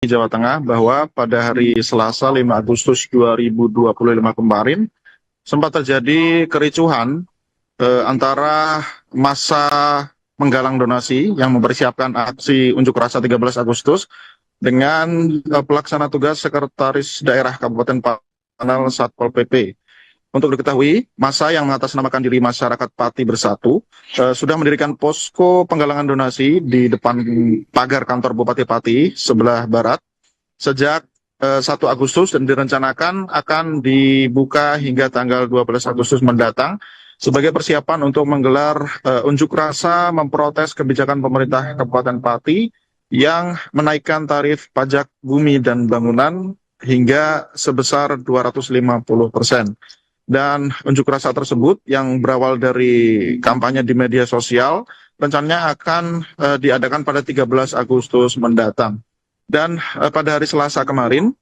Jawa Tengah bahwa pada hari Selasa 5 Agustus 2025 kemarin sempat terjadi kericuhan antara massa menggalang donasi yang mempersiapkan aksi unjuk rasa 13 Agustus dengan pelaksana tugas Sekretaris Daerah Kabupaten Panel Satpol PP. Untuk diketahui, massa yang mengatasnamakan diri Masyarakat Pati Bersatu sudah mendirikan posko penggalangan donasi di depan pagar kantor Bupati Pati sebelah barat sejak 1 Agustus dan direncanakan akan dibuka hingga tanggal 12 Agustus mendatang sebagai persiapan untuk menggelar unjuk rasa memprotes kebijakan pemerintah Kabupaten Pati yang menaikkan tarif pajak bumi dan bangunan hingga sebesar 250%. Dan unjuk rasa tersebut yang berawal dari kampanye di media sosial rencananya akan diadakan pada 13 Agustus mendatang. Dan pada hari Selasa kemarin,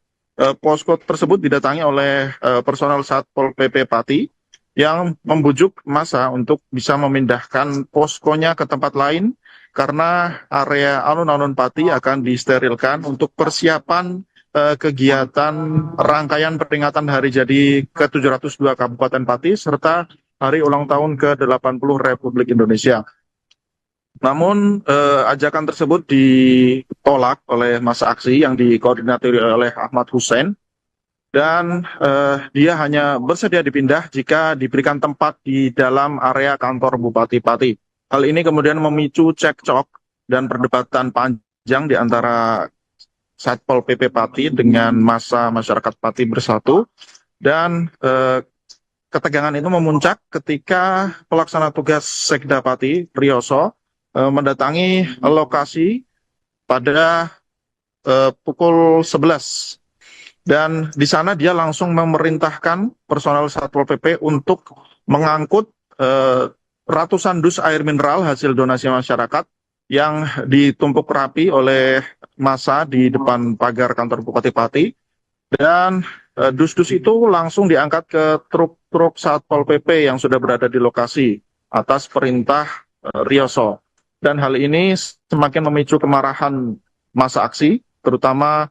posko tersebut didatangi oleh personel Satpol PP Pati yang membujuk massa untuk bisa memindahkan poskonya ke tempat lain karena area alun-alun Pati akan disterilkan untuk persiapan kegiatan rangkaian peringatan hari jadi ke-702 Kabupaten Pati serta hari ulang tahun ke-80 Republik Indonesia. Namun ajakan tersebut ditolak oleh massa aksi yang dikoordinasi oleh Ahmad Hussein dan dia hanya bersedia dipindah jika diberikan tempat di dalam area kantor Bupati Pati. Hal ini kemudian memicu cekcok dan perdebatan panjang di antara Satpol PP Pati dengan massa Masyarakat Pati Bersatu dan ketegangan itu memuncak ketika pelaksana tugas Sekda Pati Priyoso mendatangi lokasi pada pukul 11 dan di sana dia langsung memerintahkan personel Satpol PP untuk mengangkut ratusan dus air mineral hasil donasi masyarakat yang ditumpuk rapi oleh massa di depan pagar kantor Bupati Pati dan dus-dus itu langsung diangkat ke truk-truk Satpol PP yang sudah berada di lokasi atas perintah Riyoso. Dan hal ini semakin memicu kemarahan massa aksi, terutama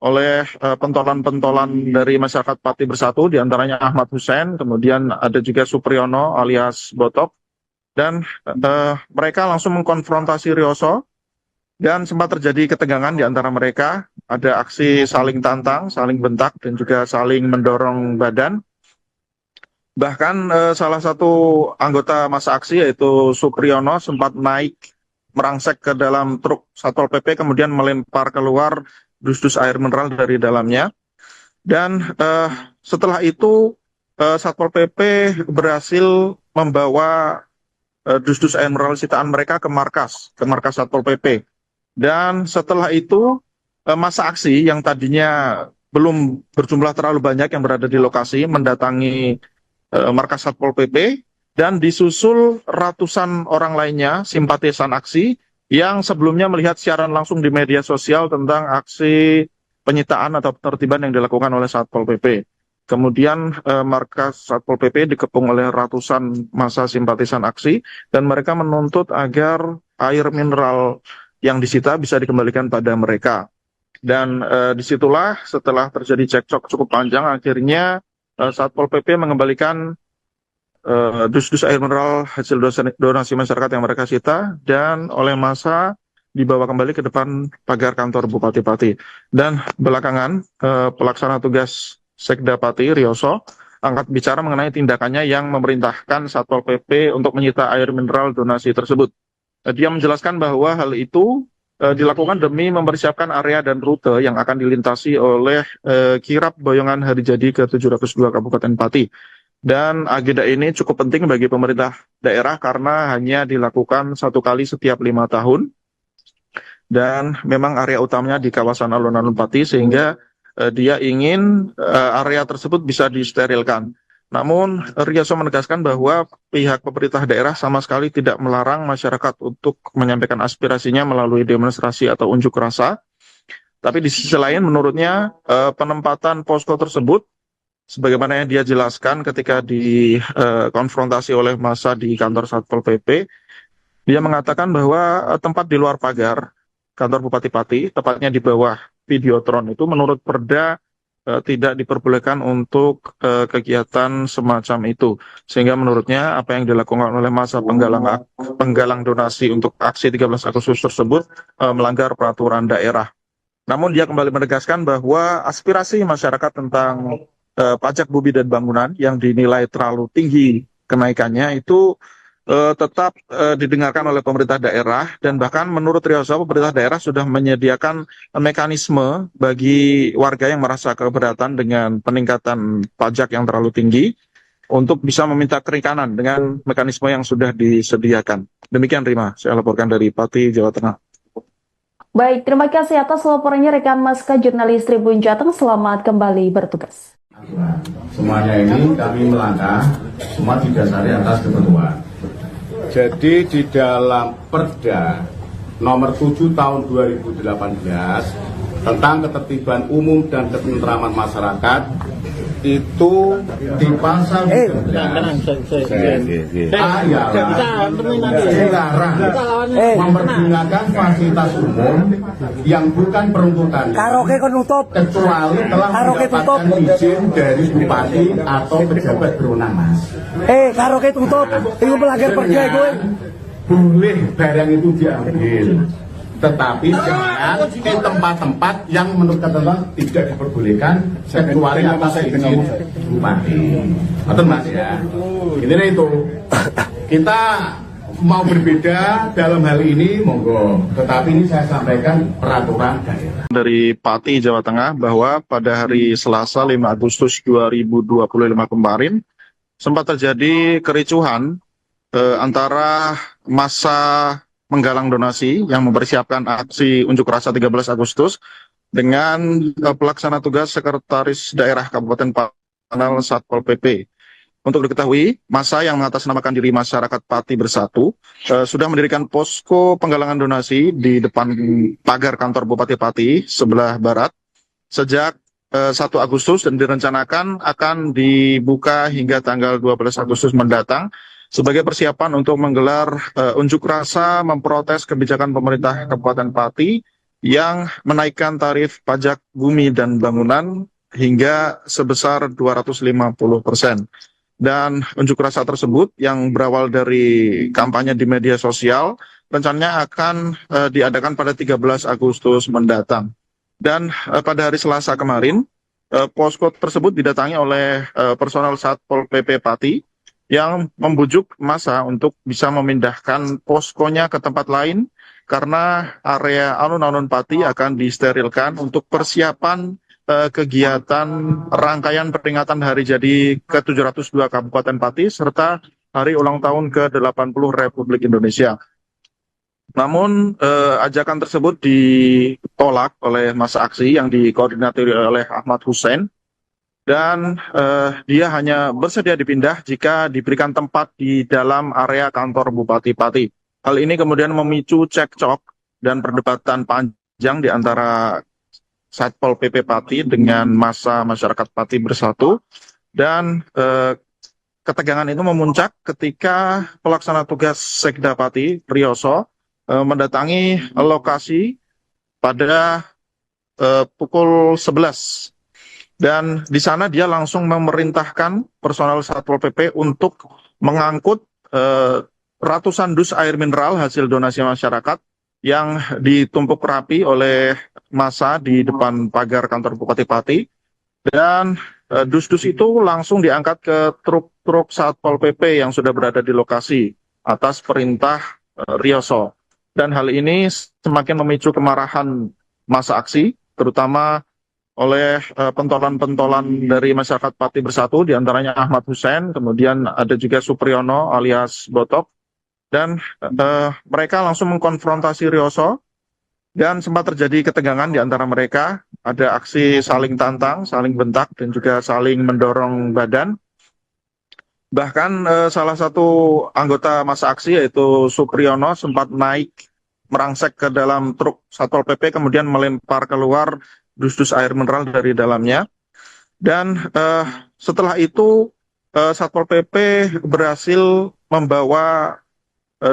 oleh pentolan-pentolan dari Masyarakat Pati Bersatu, diantaranya Ahmad Hussein, kemudian ada juga Supriyono alias Botok, dan mereka langsung mengkonfrontasi Riyoso dan sempat terjadi ketegangan di antara mereka. Ada aksi saling tantang, saling bentak, dan juga saling mendorong badan. Bahkan salah satu anggota massa aksi yaitu Supriyono sempat naik merangsek ke dalam truk Satpol PP kemudian melempar keluar dus-dus air mineral dari dalamnya. Dan setelah itu Satpol PP berhasil membawa dus-dus air mineral sitaan mereka ke markas Satpol PP. Dan setelah itu massa aksi yang tadinya belum berjumlah terlalu banyak yang berada di lokasi mendatangi markas Satpol PP dan disusul ratusan orang lainnya simpatisan aksi yang sebelumnya melihat siaran langsung di media sosial tentang aksi penyitaan atau penertiban yang dilakukan oleh Satpol PP. Kemudian markas Satpol PP dikepung oleh ratusan massa simpatisan aksi dan mereka menuntut agar air mineral yang disita bisa dikembalikan pada mereka. Dan disitulah setelah terjadi cekcok cukup panjang akhirnya Satpol PP mengembalikan dus-dus air mineral hasil donasi masyarakat yang mereka sita dan oleh massa dibawa kembali ke depan pagar kantor Bupati Pati. Dan belakangan pelaksana tugas Sekda Pati Riyoso angkat bicara mengenai tindakannya yang memerintahkan Satpol PP untuk menyita air mineral donasi tersebut. Dia menjelaskan bahwa hal itu dilakukan demi mempersiapkan area dan rute yang akan dilintasi oleh kirap boyongan hari jadi ke-702 Kabupaten Pati. Dan agenda ini cukup penting bagi pemerintah daerah karena hanya dilakukan 1 kali setiap 5 tahun. Dan memang area utamanya di kawasan alun-alun Pati sehingga dia ingin area tersebut bisa disterilkan. Namun Riyoso menegaskan bahwa pihak pemerintah daerah sama sekali tidak melarang masyarakat untuk menyampaikan aspirasinya melalui demonstrasi atau unjuk rasa. Tapi di sisi lain menurutnya penempatan posko tersebut sebagaimana yang dia jelaskan ketika dikonfrontasi oleh massa di kantor Satpol PP, dia mengatakan bahwa tempat di luar pagar kantor Bupati Pati, tepatnya di bawah Videotron itu menurut Perda tidak diperbolehkan untuk kegiatan semacam itu. Sehingga menurutnya apa yang dilakukan oleh masa penggalang donasi untuk aksi 13 Agustus tersebut melanggar peraturan daerah. Namun dia kembali menegaskan bahwa aspirasi masyarakat tentang pajak bumi dan bangunan yang dinilai terlalu tinggi kenaikannya itu tetap didengarkan oleh pemerintah daerah, dan bahkan menurut Rioso pemerintah daerah sudah menyediakan mekanisme bagi warga yang merasa keberatan dengan peningkatan pajak yang terlalu tinggi untuk bisa meminta keringanan dengan mekanisme yang sudah disediakan. Demikian Rima, saya laporkan dari Pati, Jawa Tengah. Baik, terima kasih atas laporannya rekan Maska jurnalis Tribun Jateng. Selamat kembali bertugas. Semuanya ini kami melangkah semua didasari atas ketentuan. Jadi di dalam Perda nomor 7 tahun 2018 tentang ketertiban umum dan ketentraman masyarakat itu di pasal 13 dilarang mempergunakan fasilitas umum yang bukan peruntukan kecuali telah mendapatkan izin dari bupati atau pejabat berwenang, Mas. Karaoke tutup, itu melanggar perda gue. Boleh barang itu diambil, tetapi jangan di tempat-tempat yang menurut ketentuan tidak diperbolehkan kecuali atas izin bupati. Betul Mas ya. Intinya itu kita mau berbeda dalam hal ini monggo, tetapi ini saya sampaikan peraturan daerah. Dari Pati, Jawa Tengah, bahwa pada hari Selasa 5 Agustus 2025 kemarin sempat terjadi kericuhan antara massa menggalang donasi yang mempersiapkan aksi unjuk rasa 13 Agustus dengan pelaksana tugas Sekretaris Daerah Kabupaten Panel Satpol PP. Untuk diketahui, massa yang mengatasnamakan diri Masyarakat Pati Bersatu sudah mendirikan posko penggalangan donasi di depan pagar kantor Bupati Pati sebelah barat sejak 1 Agustus dan direncanakan akan dibuka hingga tanggal 12 Agustus mendatang sebagai persiapan untuk menggelar unjuk rasa memprotes kebijakan pemerintah Kabupaten Pati yang menaikkan tarif pajak bumi dan bangunan hingga sebesar 250%. Dan unjuk rasa tersebut yang berawal dari kampanye di media sosial rencananya akan diadakan pada 13 Agustus mendatang. Dan pada hari Selasa kemarin, posko tersebut didatangi oleh personel Satpol PP Pati yang membujuk massa untuk bisa memindahkan poskonya ke tempat lain karena area alun-alun Pati akan disterilkan untuk persiapan kegiatan rangkaian peringatan hari jadi ke-702 Kabupaten Pati serta hari ulang tahun ke-80 Republik Indonesia. Namun ajakan tersebut ditolak oleh massa aksi yang dikoordinasi oleh Ahmad Hussein, dan dia hanya bersedia dipindah jika diberikan tempat di dalam area kantor Bupati Pati. Hal ini kemudian memicu cekcok dan perdebatan panjang di antara Satpol PP Pati dengan massa masyarakat Pati Bersatu, dan ketegangan itu memuncak ketika pelaksana tugas Sekda Pati Rioso mendatangi lokasi pada pukul 11. Dan di sana dia langsung memerintahkan personel Satpol PP untuk mengangkut ratusan dus air mineral hasil donasi masyarakat yang ditumpuk rapi oleh massa di depan pagar kantor Bupati Pati. Dan dus-dus itu langsung diangkat ke truk-truk Satpol PP yang sudah berada di lokasi atas perintah Rioso. Dan hal ini semakin memicu kemarahan massa aksi, terutama oleh pentolan-pentolan dari masyarakat Pati Bersatu, diantaranya Ahmad Hussein, kemudian ada juga Supriyono alias Botok, dan mereka langsung mengkonfrontasi Rioso, dan sempat terjadi ketegangan di antara mereka, ada aksi saling tantang, saling bentak, dan juga saling mendorong badan. Bahkan salah satu anggota massa aksi yaitu Supriyono sempat naik merangsek ke dalam truk Satpol PP, kemudian melempar keluar dus-dus air mineral dari dalamnya. Dan setelah itu Satpol PP berhasil membawa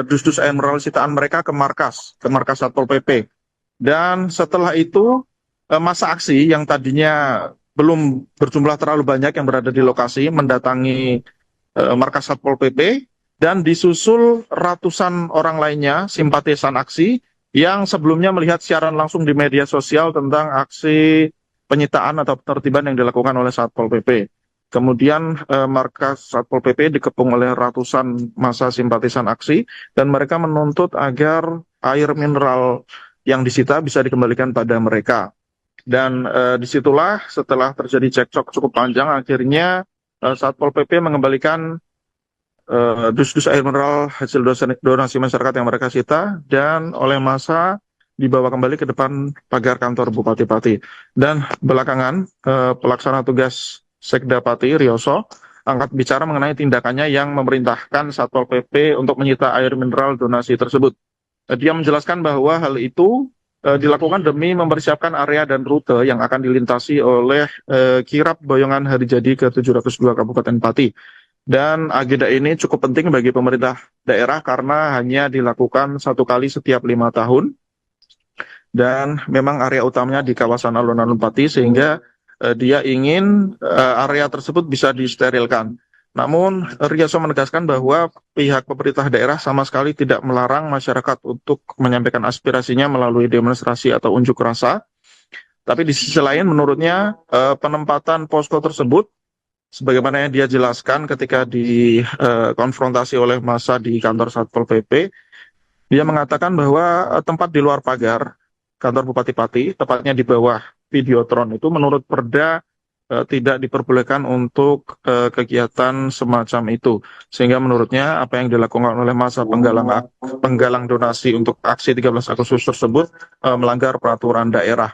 dus-dus air mineral sitaan mereka ke markas Satpol PP. Dan setelah itu masa aksi yang tadinya belum berjumlah terlalu banyak yang berada di lokasi mendatangi markas Satpol PP dan disusul ratusan orang lainnya simpatisan aksi yang sebelumnya melihat siaran langsung di media sosial tentang aksi penyitaan atau penertiban yang dilakukan oleh Satpol PP. Kemudian markas Satpol PP dikepung oleh ratusan massa simpatisan aksi dan mereka menuntut agar air mineral yang disita bisa dikembalikan pada mereka. Dan disitulah setelah terjadi cekcok cukup panjang, akhirnya Satpol PP mengembalikan dus-dus air mineral hasil donasi masyarakat yang mereka sita dan oleh massa dibawa kembali ke depan pagar kantor Bupati Pati. Dan belakangan pelaksana tugas Sekda Pati Rioso angkat bicara mengenai tindakannya yang memerintahkan Satpol PP untuk menyita air mineral donasi tersebut. Dia menjelaskan bahwa hal itu dilakukan demi mempersiapkan area dan rute yang akan dilintasi oleh kirap boyongan hari jadi ke-702 Kabupaten Pati. Dan agenda ini cukup penting bagi pemerintah daerah karena hanya dilakukan satu kali setiap 5 tahun. Dan memang area utamanya di kawasan alun-alun Pati sehingga dia ingin area tersebut bisa disterilkan. Namun Rioso menegaskan bahwa pihak pemerintah daerah sama sekali tidak melarang masyarakat untuk menyampaikan aspirasinya melalui demonstrasi atau unjuk rasa. Tapi di sisi lain menurutnya penempatan posko tersebut sebagaimana yang dia jelaskan ketika dikonfrontasi oleh massa di kantor Satpol PP, dia mengatakan bahwa tempat di luar pagar kantor Bupati Pati, tepatnya di bawah Videotron itu menurut Perda tidak diperbolehkan untuk kegiatan semacam itu. Sehingga menurutnya apa yang dilakukan oleh massa penggalang donasi untuk aksi 13 Agustus tersebut melanggar peraturan daerah.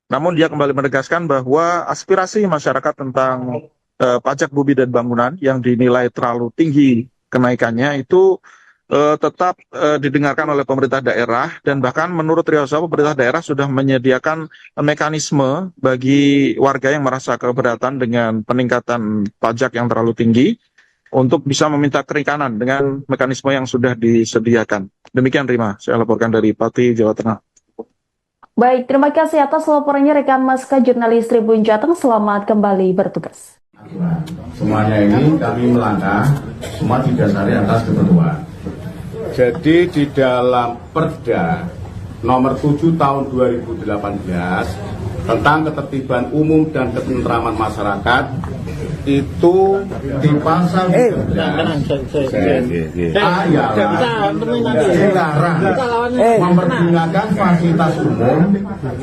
Namun dia kembali menegaskan bahwa aspirasi masyarakat tentang pajak bumi dan bangunan yang dinilai terlalu tinggi kenaikannya itu tetap didengarkan oleh pemerintah daerah dan bahkan menurut Rioso pemerintah daerah sudah menyediakan mekanisme bagi warga yang merasa keberatan dengan peningkatan pajak yang terlalu tinggi untuk bisa meminta kerikanan dengan mekanisme yang sudah disediakan. Demikian Rima, saya laporkan dari Pati, Jawa Tengah. Baik, terima kasih atas laporannya rekan Maska jurnalis Tribun Jateng. Selamat kembali bertugas. Semuanya ini kami melangkah, semua didasari atas ketentuan. Jadi di dalam Perda nomor 7 tahun 2018 tentang ketertiban umum dan ketentraman masyarakat itu di pasal 13 ayat dilarang mempergunakan fasilitas umum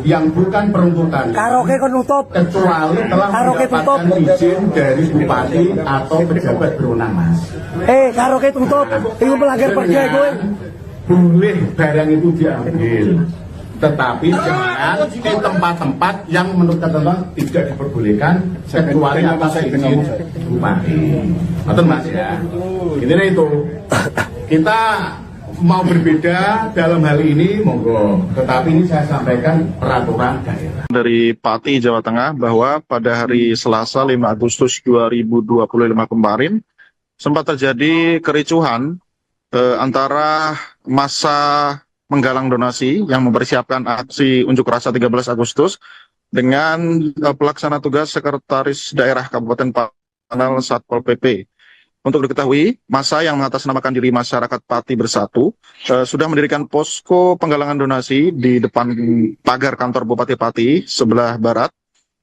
yang bukan peruntukan Karaoke kon nutup. kecuali telah mendapatkan izin dari bupati atau pejabat berwenang, Mas. Karaoke tutup. Itu melanggar perda gue. Boleh barang itu diambil, tetapi jangan di tempat-tempat yang menurut ketentuan tidak diperbolehkan kecuali atas izin bupati. Betul Mas ya. Intinya itu kita mau berbeda dalam hal ini monggo, tetapi ini saya sampaikan peraturan daerah. Dari Pati, Jawa Tengah bahwa pada hari Selasa 5 Agustus 2025 kemarin sempat terjadi kericuhan antara massa menggalang donasi yang mempersiapkan aksi unjuk rasa 13 Agustus dengan pelaksana tugas Sekretaris Daerah Kabupaten Panel Satpol PP. Untuk diketahui, massa yang mengatasnamakan diri Masyarakat Pati Bersatu sudah mendirikan posko penggalangan donasi di depan pagar kantor Bupati Pati sebelah barat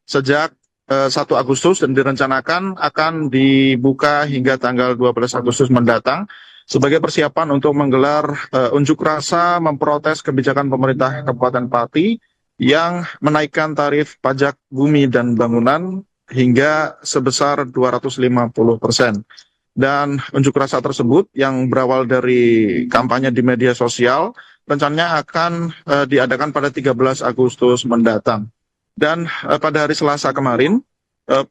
sejak 1 Agustus dan direncanakan akan dibuka hingga tanggal 12 Agustus mendatang sebagai persiapan untuk menggelar unjuk rasa memprotes kebijakan pemerintah Kabupaten Pati yang menaikkan tarif pajak bumi dan bangunan hingga sebesar 250%. Dan unjuk rasa tersebut yang berawal dari kampanye di media sosial rencananya akan diadakan pada 13 Agustus mendatang. Dan pada hari Selasa kemarin,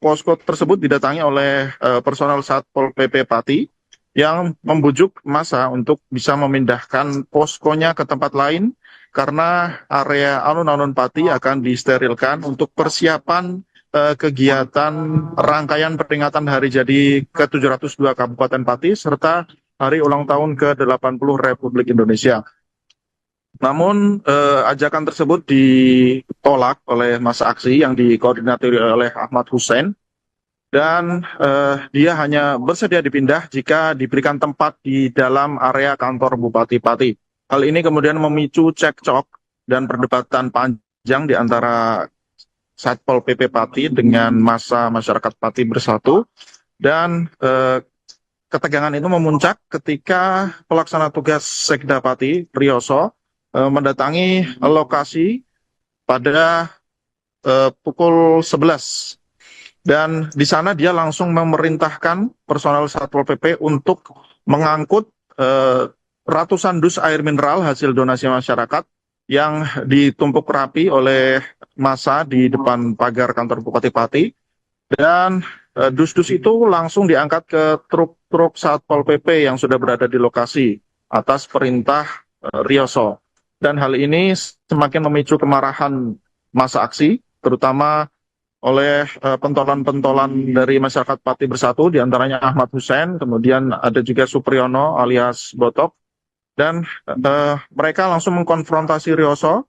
posko tersebut didatangi oleh personel Satpol PP Pati yang membujuk massa untuk bisa memindahkan poskonya ke tempat lain karena area alun-alun Pati akan disterilkan untuk persiapan kegiatan rangkaian peringatan hari jadi ke-702 Kabupaten Pati serta hari ulang tahun ke-80 Republik Indonesia. Namun ajakan tersebut ditolak oleh massa aksi yang dikoordinasi oleh Ahmad Hussein, dan dia hanya bersedia dipindah jika diberikan tempat di dalam area kantor Bupati Pati. Hal ini kemudian memicu cekcok dan perdebatan panjang di antara Satpol PP Pati dengan massa masyarakat Pati Bersatu, dan ketegangan itu memuncak ketika pelaksana tugas Sekda Pati Priyoso mendatangi lokasi pada pukul 11. Dan di sana dia langsung memerintahkan personel Satpol PP untuk mengangkut ratusan dus air mineral hasil donasi masyarakat yang ditumpuk rapi oleh massa di depan pagar kantor Bupati Pati. Dan dus-dus itu langsung diangkat ke truk-truk Satpol PP yang sudah berada di lokasi atas perintah Riyoso. Dan hal ini semakin memicu kemarahan massa aksi, terutama oleh pentolan-pentolan dari masyarakat Pati Bersatu, diantaranya Ahmad Hussein, kemudian ada juga Supriyono alias Botok, dan mereka langsung mengkonfrontasi Riyoso,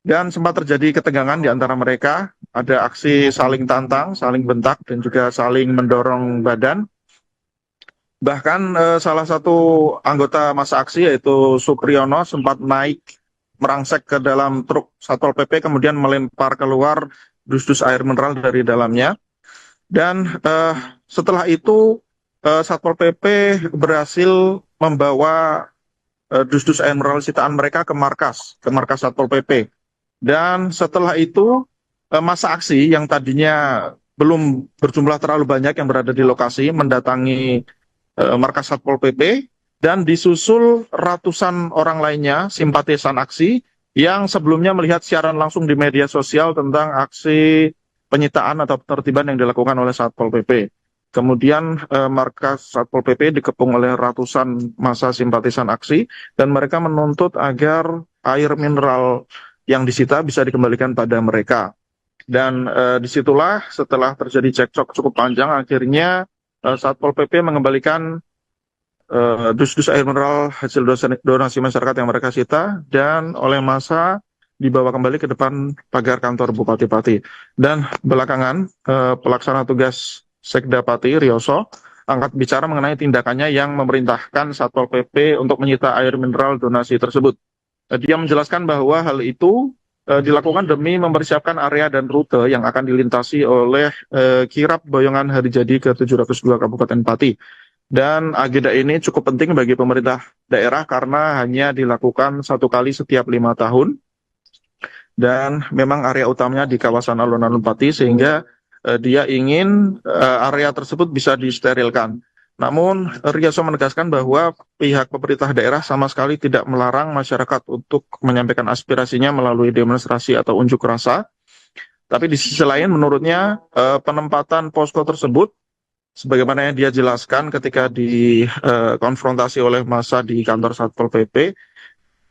dan sempat terjadi ketegangan di antara mereka. Ada aksi saling tantang, saling bentak, dan juga saling mendorong badan. Bahkan salah satu anggota massa aksi yaitu Supriyono sempat naik merangsek ke dalam truk Satpol PP, kemudian melempar keluar dus-dus air mineral dari dalamnya. Dan setelah itu Satpol PP berhasil membawa dus-dus air mineral sitaan mereka ke markas Satpol PP. Dan setelah itu massa aksi yang tadinya belum berjumlah terlalu banyak yang berada di lokasi mendatangi markas Satpol PP, dan disusul ratusan orang lainnya simpatisan aksi yang sebelumnya melihat siaran langsung di media sosial tentang aksi penyitaan atau penertiban yang dilakukan oleh Satpol PP. Kemudian markas Satpol PP dikepung oleh ratusan massa simpatisan aksi, dan mereka menuntut agar air mineral yang disita bisa dikembalikan pada mereka. Dan disitulah setelah terjadi cekcok cukup panjang, akhirnya Satpol PP mengembalikan dus-dus air mineral hasil donasi masyarakat yang mereka sita, dan oleh massa dibawa kembali ke depan pagar kantor Bupati Pati. Dan belakangan pelaksana tugas Sekda Pati Riyoso angkat bicara mengenai tindakannya yang memerintahkan Satpol PP untuk menyita air mineral donasi tersebut. Dia menjelaskan bahwa hal itu dilakukan demi mempersiapkan area dan rute yang akan dilintasi oleh kirap boyongan hari jadi ke-702 Kabupaten Pati. Dan agenda ini cukup penting bagi pemerintah daerah karena hanya dilakukan satu kali setiap 5 tahun. Dan memang area utamanya di kawasan alun-alun Pati, sehingga dia ingin area tersebut bisa disterilkan. Namun Riyoso menegaskan bahwa pihak pemerintah daerah sama sekali tidak melarang masyarakat untuk menyampaikan aspirasinya melalui demonstrasi atau unjuk rasa. Tapi di sisi lain menurutnya penempatan posko tersebut, sebagaimana yang dia jelaskan ketika dikonfrontasi oleh massa di kantor Satpol PP,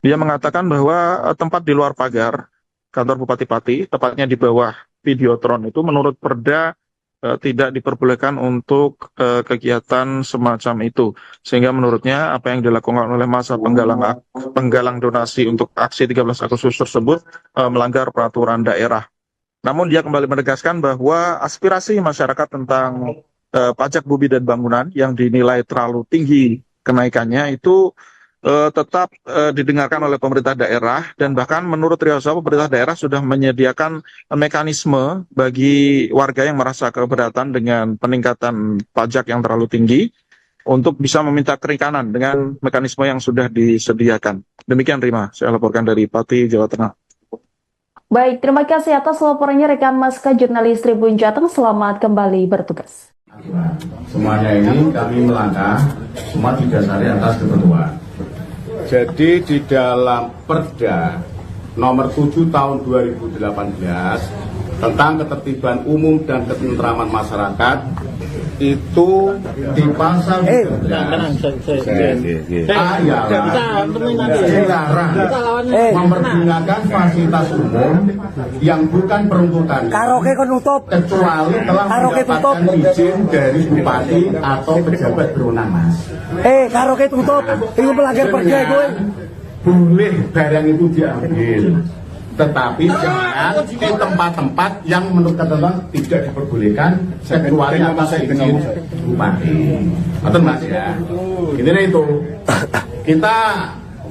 dia mengatakan bahwa tempat di luar pagar kantor Bupati Pati, tepatnya di bawah Videotron itu menurut Perda tidak diperbolehkan untuk kegiatan semacam itu. Sehingga menurutnya apa yang dilakukan oleh massa penggalang donasi untuk aksi 13 Agustus tersebut melanggar peraturan daerah. Namun dia kembali menegaskan bahwa aspirasi masyarakat tentang pajak bumi dan bangunan yang dinilai terlalu tinggi kenaikannya itu tetap didengarkan oleh pemerintah daerah, dan bahkan menurut Riyoso pemerintah daerah sudah menyediakan mekanisme bagi warga yang merasa keberatan dengan peningkatan pajak yang terlalu tinggi untuk bisa meminta keringanan dengan mekanisme yang sudah disediakan. Demikian Rima, saya laporkan dari Pati, Jawa Tengah. Baik, terima kasih atas laporannya rekan Maska Jurnalis Tribun Jateng. Selamat kembali bertugas. Semuanya ini kami melangkah semua didasari atas ketentuan. Jadi di dalam Perda nomor 7 tahun 2018 tentang ketertiban umum dan ketentraman masyarakat itu di pasal 13 dilarang mempergunakan fasilitas umum yang bukan peruntukan Karaoke kon nutup. kecuali telah mendapatkan izin dari bupati atau pejabat berwenang, Mas. Karaoke tutup. Iku melanggar perda kowe. boleh barang itu diambil, tetapi jangan di tempat-tempat yang menurut ketentuan tidak diperbolehkan kecuali atas izin bupati. Betul Mas ya. Intinya itu kita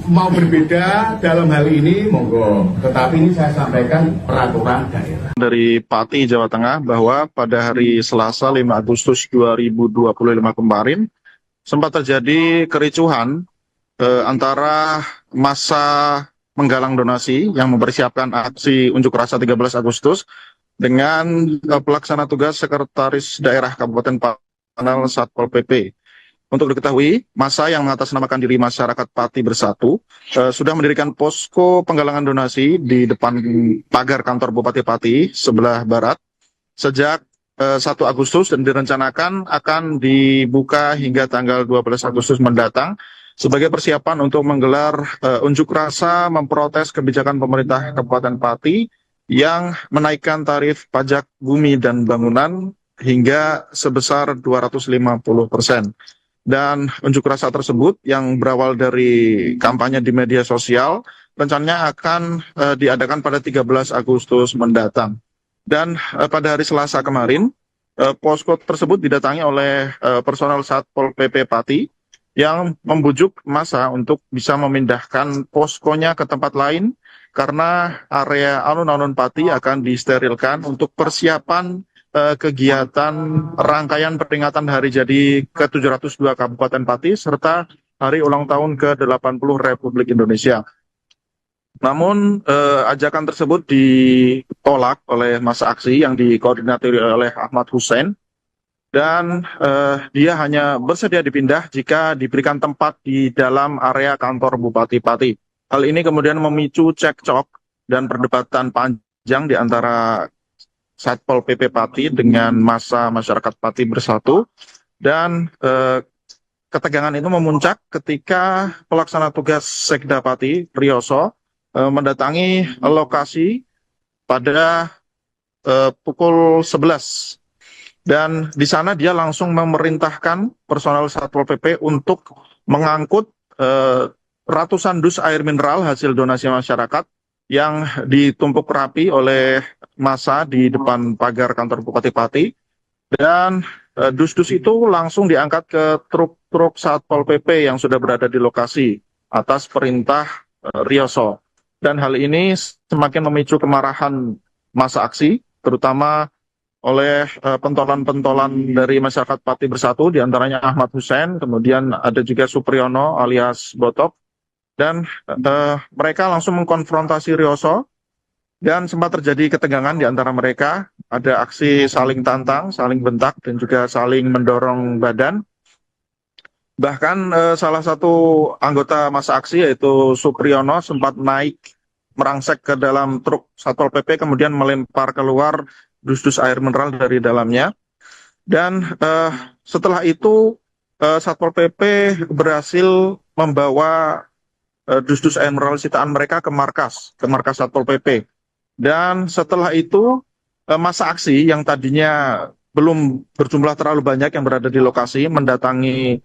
mau berbeda dalam hal ini monggo, tetapi ini saya sampaikan peraturan daerah. Dari Pati, Jawa Tengah, bahwa pada hari Selasa 5 Agustus 2025 kemarin sempat terjadi kericuhan antara massa menggalang donasi yang mempersiapkan aksi unjuk rasa 13 Agustus dengan pelaksana tugas Sekretaris Daerah Kabupaten Panel Satpol PP. Untuk diketahui, massa yang mengatasnamakan diri Masyarakat Pati Bersatu sudah mendirikan posko penggalangan donasi di depan pagar kantor Bupati Pati sebelah barat sejak 1 Agustus dan direncanakan akan dibuka hingga tanggal 12 Agustus mendatang sebagai persiapan untuk menggelar unjuk rasa memprotes kebijakan pemerintah Kabupaten Pati yang menaikkan tarif pajak bumi dan bangunan hingga sebesar 250%. Dan unjuk rasa tersebut yang berawal dari kampanye di media sosial rencananya akan diadakan pada 13 Agustus mendatang. Dan pada hari Selasa kemarin, posko tersebut didatangi oleh personel Satpol PP Pati yang membujuk massa untuk bisa memindahkan poskonya ke tempat lain karena area alun-alun Pati akan disterilkan untuk persiapan kegiatan rangkaian peringatan hari jadi ke-702 Kabupaten Pati serta hari ulang tahun ke-80 Republik Indonesia. Namun ajakan tersebut ditolak oleh massa aksi yang dikoordinasi oleh Ahmad Hussein dan dia hanya bersedia dipindah jika diberikan tempat di dalam area kantor Bupati Pati. Hal ini kemudian memicu cekcok dan perdebatan panjang di antara Satpol PP Pati dengan massa masyarakat Pati Bersatu dan ketegangan itu memuncak ketika pelaksana tugas Sekda Pati Priyoso mendatangi lokasi pada pukul 11 dan di sana dia langsung memerintahkan personel Satpol PP untuk mengangkut ratusan dus air mineral hasil donasi masyarakat yang ditumpuk rapi oleh massa di depan pagar kantor Bupati Pati dan dus-dus itu langsung diangkat ke truk-truk Satpol PP yang sudah berada di lokasi atas perintah Riyoso. Dan hal ini semakin memicu kemarahan massa aksi, terutama oleh pentolan-pentolan dari masyarakat Pati Bersatu, diantaranya Ahmad Hussein, kemudian ada juga Supriyono alias Botok, dan mereka langsung mengkonfrontasi Riyoso dan sempat terjadi ketegangan di antara mereka. Ada aksi saling tantang, saling bentak, dan juga saling mendorong badan. Bahkan salah satu anggota massa aksi yaitu Supriyono sempat naik merangsek ke dalam truk Satpol PP kemudian melempar keluar dus-dus air mineral dari dalamnya. Dan setelah itu Satpol PP berhasil membawa dus-dus air mineral sitaan mereka ke markas Satpol PP. Dan setelah itu massa aksi yang tadinya belum berjumlah terlalu banyak yang berada di lokasi mendatangi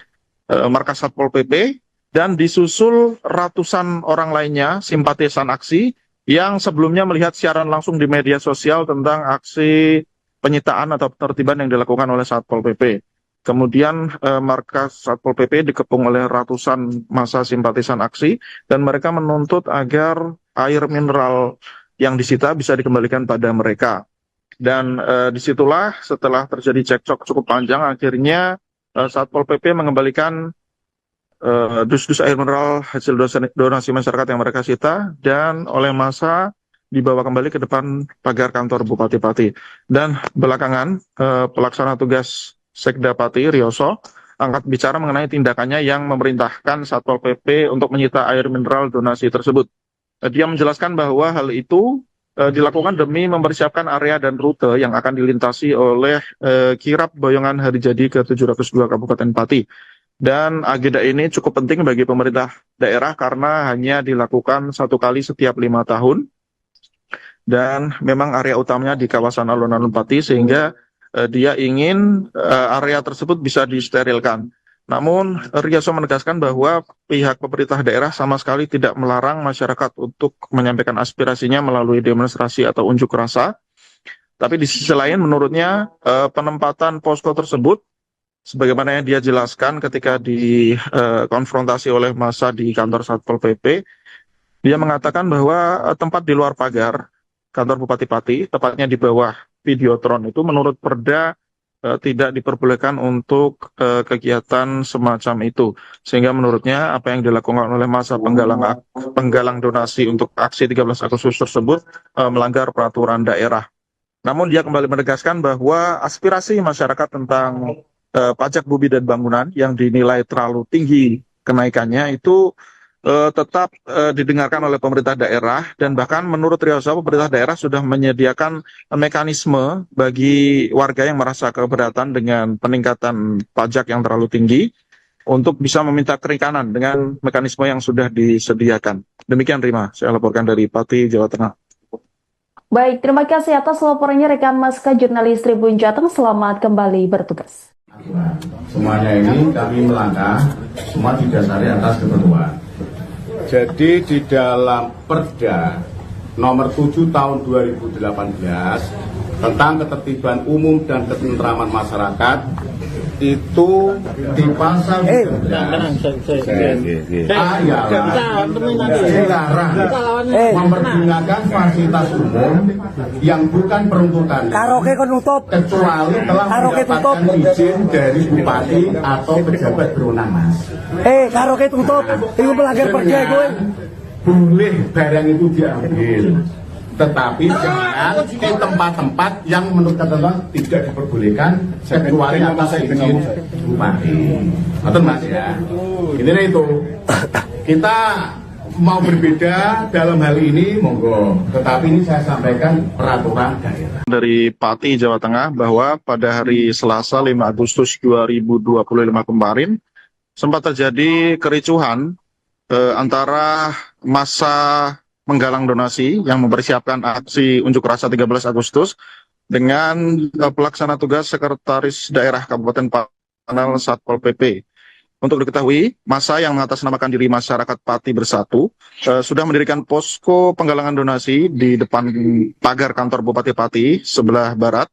markas Satpol PP dan disusul ratusan orang lainnya simpatisan aksi yang sebelumnya melihat siaran langsung di media sosial tentang aksi penyitaan atau penertiban yang dilakukan oleh Satpol PP. Kemudian markas Satpol PP dikepung oleh ratusan massa simpatisan aksi dan mereka menuntut agar air mineral yang disita bisa dikembalikan pada mereka. Dan disitulah setelah terjadi cekcok cukup panjang akhirnya Satpol PP mengembalikan dus-dus air mineral hasil donasi masyarakat yang mereka sita dan oleh massa dibawa kembali ke depan pagar kantor Bupati Pati. Dan belakangan pelaksana tugas Sekda Pati Riyoso angkat bicara mengenai tindakannya yang memerintahkan Satpol PP untuk menyita air mineral donasi tersebut. Dia menjelaskan bahwa hal itu dilakukan demi mempersiapkan area dan rute yang akan dilintasi oleh kirap boyongan hari jadi ke-702 Kabupaten Pati. Dan agenda ini cukup penting bagi pemerintah daerah karena hanya dilakukan satu kali setiap 5 tahun. Dan memang area utamanya di kawasan alun-alun Pati sehingga dia ingin area tersebut bisa disterilkan. Namun, Rioso menegaskan bahwa pihak pemerintah daerah sama sekali tidak melarang masyarakat untuk menyampaikan aspirasinya melalui demonstrasi atau unjuk rasa. Tapi di sisi lain, menurutnya penempatan posko tersebut, sebagaimana yang dia jelaskan ketika dikonfrontasi oleh massa di kantor Satpol PP, dia mengatakan bahwa tempat di luar pagar kantor Bupati Pati, tepatnya di bawah Videotron itu menurut Perda tidak diperbolehkan untuk kegiatan semacam itu. Sehingga menurutnya apa yang dilakukan oleh massa penggalang donasi untuk aksi 13 Agustus tersebut melanggar peraturan daerah. Namun dia kembali menegaskan bahwa aspirasi masyarakat tentang pajak bumi dan bangunan yang dinilai terlalu tinggi kenaikannya itu tetap didengarkan oleh pemerintah daerah, dan bahkan menurut Rioso pemerintah daerah sudah menyediakan mekanisme bagi warga yang merasa keberatan dengan peningkatan pajak yang terlalu tinggi untuk bisa meminta keringanan dengan mekanisme yang sudah disediakan. Demikian Rima, saya laporkan dari Pati, Jawa Tengah. Baik, terima kasih atas laporannya rekan Maska jurnalis Tribun Jateng. Selamat kembali bertugas. Semuanya ini kami melangkah semua didasari atas ketentuan. Jadi di dalam Perda nomor 7 tahun 2018 tentang ketertiban umum dan ketentraman masyarakat itu di pasal 13 ayat dilarang mempergunakan fasilitas umum yang bukan peruntukannya Karaoke kon nutup. kecuali telah mendapatkan izin dari bupati atau pejabat berwenang, Mas. Karaoke tutup. Itu melanggar perda gue. Boleh barang itu diambil, tetapi jangan di tempat-tempat yang menurut ketentuan tidak diperbolehkan kecuali atas izin bupati. Betul Mas ya. Intinya itu kita mau berbeda dalam hal ini monggo, tetapi ini saya sampaikan peraturan daerah. Dari Pati, Jawa Tengah, bahwa pada hari Selasa 5 Agustus 2025 kemarin sempat terjadi kericuhan antara massa menggalang donasi yang mempersiapkan aksi unjuk rasa 13 Agustus dengan pelaksana tugas Sekretaris Daerah Kabupaten Panel Satpol PP. Untuk diketahui, massa yang mengatasnamakan diri Masyarakat Pati Bersatu sudah mendirikan posko penggalangan donasi di depan pagar kantor Bupati Pati sebelah barat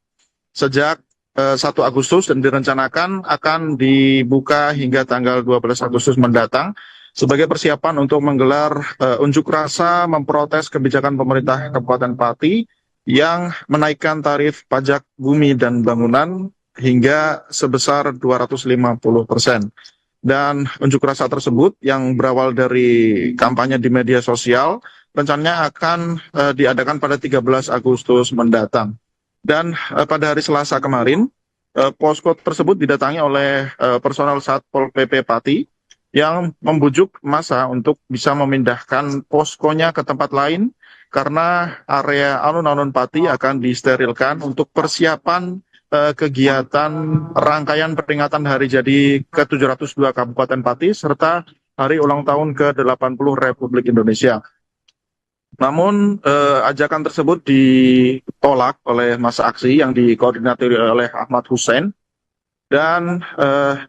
sejak 1 Agustus dan direncanakan akan dibuka hingga tanggal 12 Agustus mendatang sebagai persiapan untuk menggelar unjuk rasa memprotes kebijakan pemerintah Kabupaten Pati yang menaikkan tarif pajak bumi dan bangunan hingga sebesar 250%. Dan unjuk rasa tersebut yang berawal dari kampanye di media sosial rencananya akan diadakan pada 13 Agustus mendatang. Dan pada hari Selasa kemarin, posko tersebut didatangi oleh personel Satpol PP Pati yang membujuk massa untuk bisa memindahkan poskonya ke tempat lain karena area alun-alun Pati akan disterilkan untuk persiapan kegiatan rangkaian peringatan hari jadi ke-702 Kabupaten Pati serta hari ulang tahun ke-80 Republik Indonesia. Namun ajakan tersebut ditolak oleh massa aksi yang dikoordinasi oleh Ahmad Hussein. Dan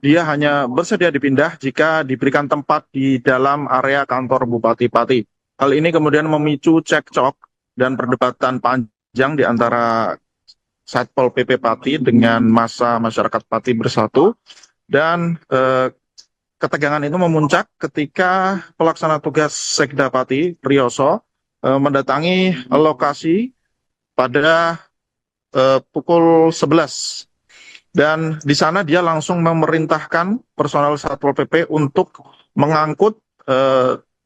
dia hanya bersedia dipindah jika diberikan tempat di dalam area kantor Bupati Pati. Hal ini kemudian memicu cekcok dan perdebatan panjang di antara Satpol PP Pati dengan massa masyarakat Pati Bersatu. Dan ketegangan itu memuncak ketika pelaksana tugas Sekda Pati, Rioso, mendatangi lokasi pada pukul 11. Dan di sana dia langsung memerintahkan personel Satpol PP untuk mengangkut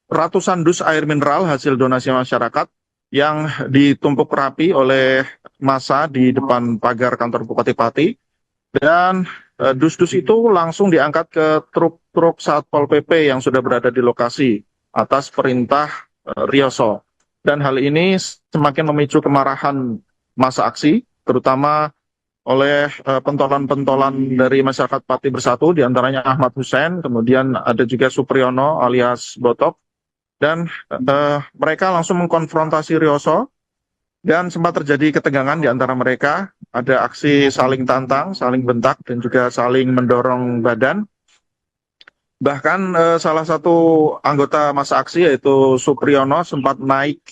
ratusan dus air mineral hasil donasi masyarakat yang ditumpuk rapi oleh massa di depan pagar kantor Bupati Pati. Dan dus-dus itu langsung diangkat ke truk-truk Satpol PP yang sudah berada di lokasi atas perintah Rioso. Dan hal ini semakin memicu kemarahan massa aksi, terutama oleh pentolan-pentolan dari masyarakat Pati Bersatu, diantaranya Ahmad Hussein, kemudian ada juga Supriyono alias Botok, dan mereka langsung mengkonfrontasi Rioso, dan sempat terjadi ketegangan di antara mereka, ada aksi saling tantang, saling bentak, dan juga saling mendorong badan, Bahkan salah satu anggota massa aksi yaitu Supriyono sempat naik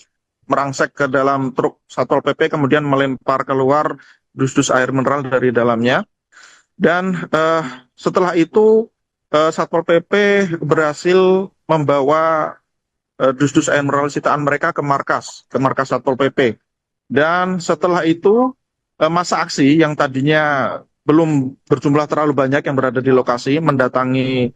merangsek ke dalam truk Satpol PP kemudian melempar keluar dus-dus air mineral dari dalamnya. Dan setelah itu Satpol PP berhasil membawa dus-dus air mineral sitaan mereka ke markas Satpol PP. Dan setelah itu massa aksi yang tadinya belum berjumlah terlalu banyak yang berada di lokasi mendatangi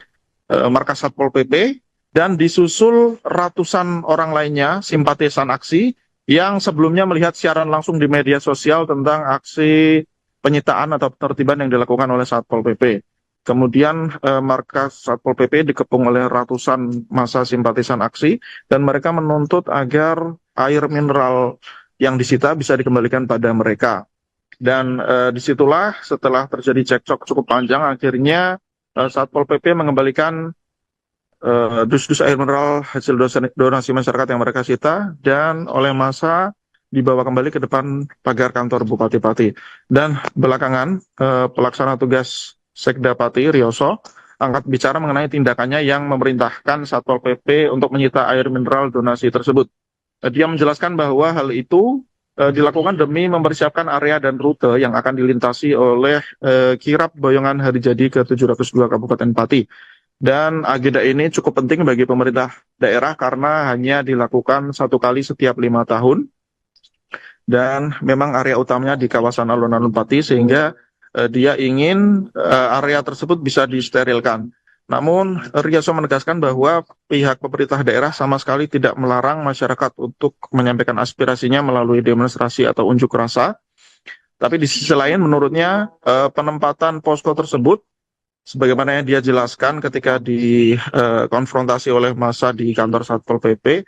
markas Satpol PP dan disusul ratusan orang lainnya simpatisan aksi yang sebelumnya melihat siaran langsung di media sosial tentang aksi penyitaan atau penertiban yang dilakukan oleh Satpol PP. Kemudian markas Satpol PP dikepung oleh ratusan massa simpatisan aksi dan mereka menuntut agar air mineral yang disita bisa dikembalikan pada mereka. Dan disitulah setelah terjadi cekcok cukup panjang akhirnya Satpol PP mengembalikan dus-dus air mineral hasil donasi masyarakat yang mereka sita dan oleh massa dibawa kembali ke depan pagar kantor Bupati Pati. Dan belakangan pelaksana tugas Sekda Pati Rioso angkat bicara mengenai tindakannya yang memerintahkan Satpol PP untuk menyita air mineral donasi tersebut. Dia menjelaskan bahwa hal itu dilakukan demi mempersiapkan area dan rute yang akan dilintasi oleh kirap boyongan hari jadi ke-702 Kabupaten Pati. Dan agenda ini cukup penting bagi pemerintah daerah karena hanya dilakukan satu kali setiap 5 tahun. Dan memang area utamanya di kawasan alun-alun Pati sehingga dia ingin area tersebut bisa disterilkan. Namun Rioso menegaskan bahwa pihak pemerintah daerah sama sekali tidak melarang masyarakat untuk menyampaikan aspirasinya melalui demonstrasi atau unjuk rasa. Tapi di sisi lain menurutnya penempatan posko tersebut sebagaimana yang dia jelaskan ketika dikonfrontasi oleh massa di kantor Satpol PP,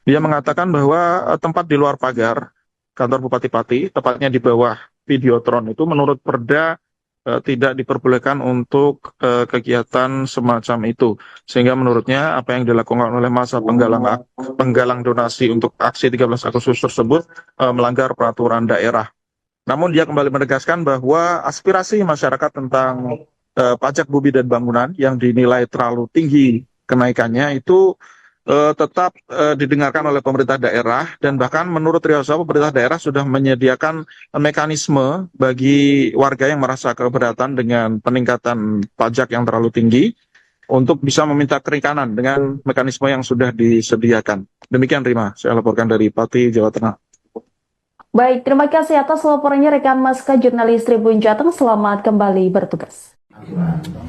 dia mengatakan bahwa tempat di luar pagar kantor Bupati Pati, tepatnya di bawah Videotron itu menurut Perda tidak diperbolehkan untuk kegiatan semacam itu. Sehingga menurutnya apa yang dilakukan oleh massa penggalang donasi untuk aksi 13 Agustus tersebut melanggar peraturan daerah. Namun dia kembali menegaskan bahwa aspirasi masyarakat tentang pajak bumi dan bangunan yang dinilai terlalu tinggi kenaikannya itu tetap didengarkan oleh pemerintah daerah dan bahkan menurut Rioso pemerintah daerah sudah menyediakan mekanisme bagi warga yang merasa keberatan dengan peningkatan pajak yang terlalu tinggi untuk bisa meminta keringanan dengan mekanisme yang sudah disediakan. Demikian Rima, saya laporkan dari Pati, Jawa Tengah. Baik, terima kasih atas laporannya rekan Maska Jurnalis Tribun Jateng. Selamat kembali bertugas.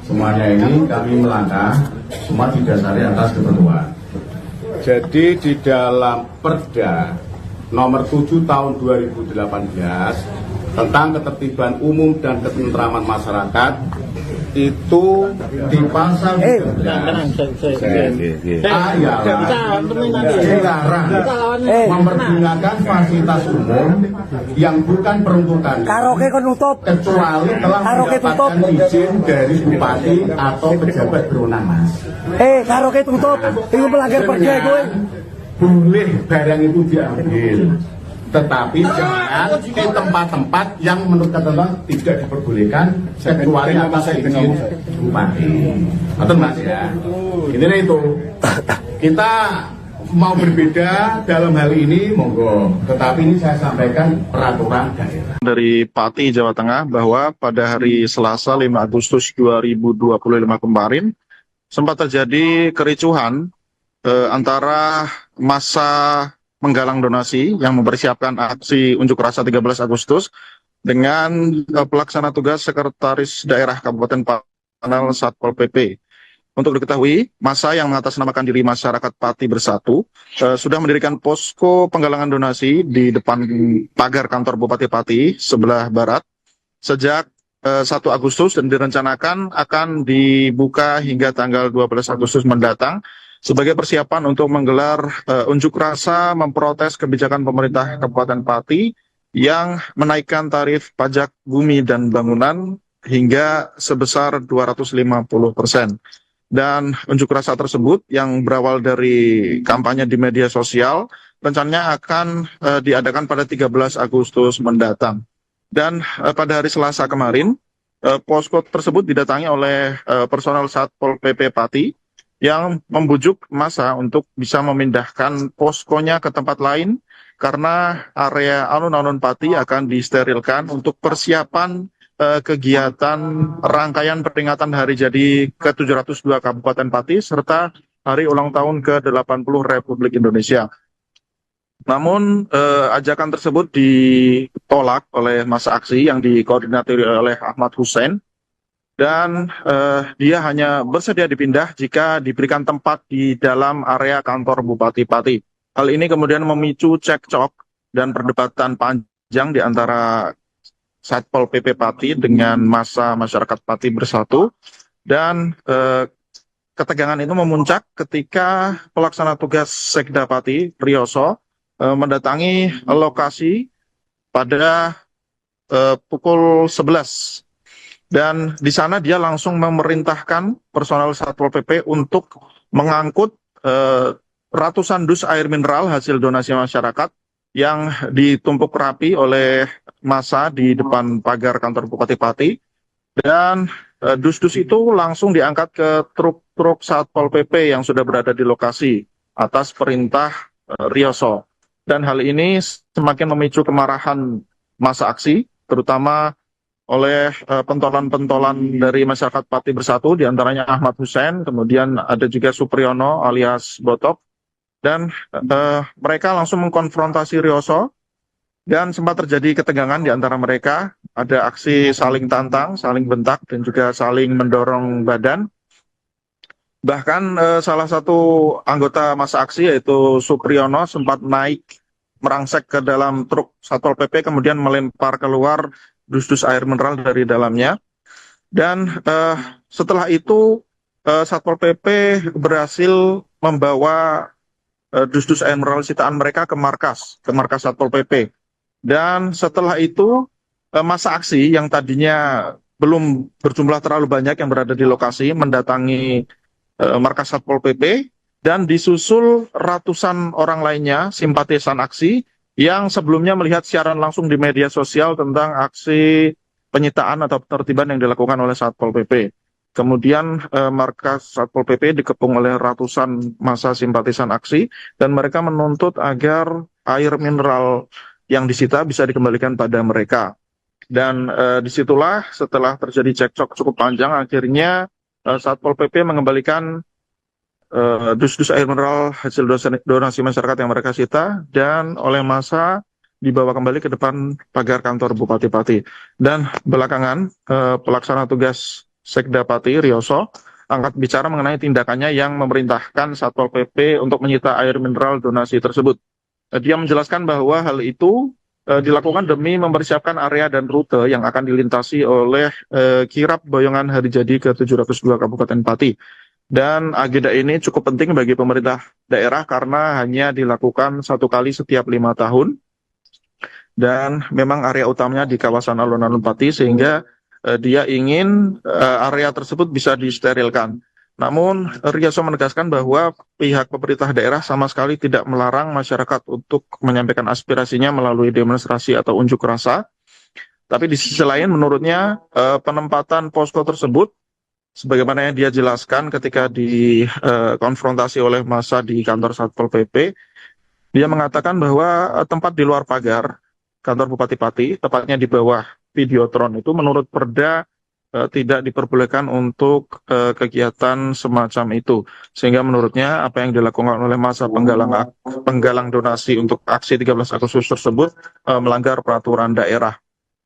Semuanya ini kami melangkah semua didasari atas ketentuan. Jadi di dalam Perda nomor 7 tahun 2018 tentang ketertiban umum dan ketentraman masyarakat itu di pasal 13 dilarang mempergunakan fasilitas umum yang bukan peruntukan Karaoke kan nutup. kecuali telah mendapatkan izin dari bupati atau pejabat berwenang. Karaoke tutup. Itu melanggar perda gue. Boleh barang itu diambil, tetapi jangan di tempat-tempat yang menurut ketentuan tidak diperbolehkan kecuali atas izin bupati. Betul Mas ya. Intinya itu kita mau berbeda dalam hal ini monggo, tetapi ini saya sampaikan peraturan daerah. Dari Pati, Jawa Tengah bahwa pada hari Selasa 5 Agustus 2025 kemarin sempat terjadi kericuhan antara massa menggalang donasi yang mempersiapkan aksi unjuk rasa 13 Agustus dengan pelaksana tugas Sekretaris Daerah Kabupaten Panel Satpol PP. Untuk diketahui, massa yang mengatasnamakan diri Masyarakat Pati Bersatu sudah mendirikan posko penggalangan donasi di depan pagar kantor Bupati Pati sebelah barat sejak 1 Agustus dan direncanakan akan dibuka hingga tanggal 12 Agustus mendatang sebagai persiapan untuk menggelar unjuk rasa memprotes kebijakan pemerintah Kabupaten Pati yang menaikkan tarif pajak bumi dan bangunan hingga sebesar 250%. Dan unjuk rasa tersebut yang berawal dari kampanye di media sosial rencananya akan diadakan pada 13 Agustus mendatang. Dan pada hari Selasa kemarin, posko tersebut didatangi oleh personel Satpol PP Pati yang membujuk massa untuk bisa memindahkan poskonya ke tempat lain karena area alun-alun Pati akan disterilkan untuk persiapan kegiatan rangkaian peringatan hari jadi ke-702 Kabupaten Pati serta hari ulang tahun ke-80 Republik Indonesia. Namun ajakan tersebut ditolak oleh massa aksi yang dikoordinasi oleh Ahmad Hussein dan dia hanya bersedia dipindah jika diberikan tempat di dalam area kantor Bupati Pati. Hal ini kemudian memicu cekcok dan perdebatan panjang di antara Satpol PP Pati dengan massa masyarakat Pati Bersatu dan ketegangan itu memuncak ketika pelaksana tugas Sekda Pati Priyoso mendatangi lokasi pada pukul 11 dan di sana dia langsung memerintahkan personel Satpol PP untuk mengangkut ratusan dus air mineral hasil donasi masyarakat yang ditumpuk rapi oleh massa di depan pagar kantor Bupati Pati dan dus-dus itu langsung diangkat ke truk-truk Satpol PP yang sudah berada di lokasi atas perintah Riyoso. Dan hal ini semakin memicu kemarahan massa aksi, terutama oleh pentolan-pentolan dari masyarakat Pati Bersatu, diantaranya Ahmad Hussein, kemudian ada juga Supriyono alias Botok, dan mereka langsung mengkonfrontasi Riyoso, dan sempat terjadi ketegangan di antara mereka, ada aksi saling tantang, saling bentak, dan juga saling mendorong badan. Bahkan salah satu anggota massa aksi yaitu Supriyono sempat naik merangsek ke dalam truk Satpol PP kemudian melempar keluar dus-dus air mineral dari dalamnya. Dan setelah itu Satpol PP berhasil membawa dus-dus air mineral sitaan mereka ke markas Satpol PP. Dan setelah itu massa aksi yang tadinya belum berjumlah terlalu banyak yang berada di lokasi mendatangi markas Satpol PP dan disusul ratusan orang lainnya simpatisan aksi yang sebelumnya melihat siaran langsung di media sosial tentang aksi penyitaan atau penertiban yang dilakukan oleh Satpol PP. Kemudian markas Satpol PP dikepung oleh ratusan massa simpatisan aksi dan mereka menuntut agar air mineral yang disita bisa dikembalikan pada mereka. Dan disitulah setelah terjadi cekcok cukup panjang akhirnya Satpol PP mengembalikan dus-dus air mineral hasil donasi masyarakat yang mereka sita dan oleh massa dibawa kembali ke depan pagar kantor Bupati Pati. Dan belakangan pelaksana tugas Sekda Pati Riyoso angkat bicara mengenai tindakannya yang memerintahkan Satpol PP untuk menyita air mineral donasi tersebut. Dia menjelaskan bahwa hal itu dilakukan demi mempersiapkan area dan rute yang akan dilintasi oleh kirap boyongan hari jadi ke-702 Kabupaten Pati. Dan agenda ini cukup penting bagi pemerintah daerah karena hanya dilakukan satu kali setiap 5 tahun. Dan memang area utamanya di kawasan alun-alun Pati sehingga dia ingin area tersebut bisa disterilkan. Namun Riyoso menegaskan bahwa pihak pemerintah daerah sama sekali tidak melarang masyarakat untuk menyampaikan aspirasinya melalui demonstrasi atau unjuk rasa. Tapi di sisi lain menurutnya penempatan posko tersebut sebagaimana yang dia jelaskan ketika dikonfrontasi oleh massa di kantor Satpol PP, dia mengatakan bahwa tempat di luar pagar kantor Bupati Pati, tepatnya di bawah Videotron itu menurut Perda tidak diperbolehkan untuk kegiatan semacam itu. Sehingga menurutnya apa yang dilakukan oleh massa penggalang donasi untuk aksi 13 Agustus tersebut melanggar peraturan daerah.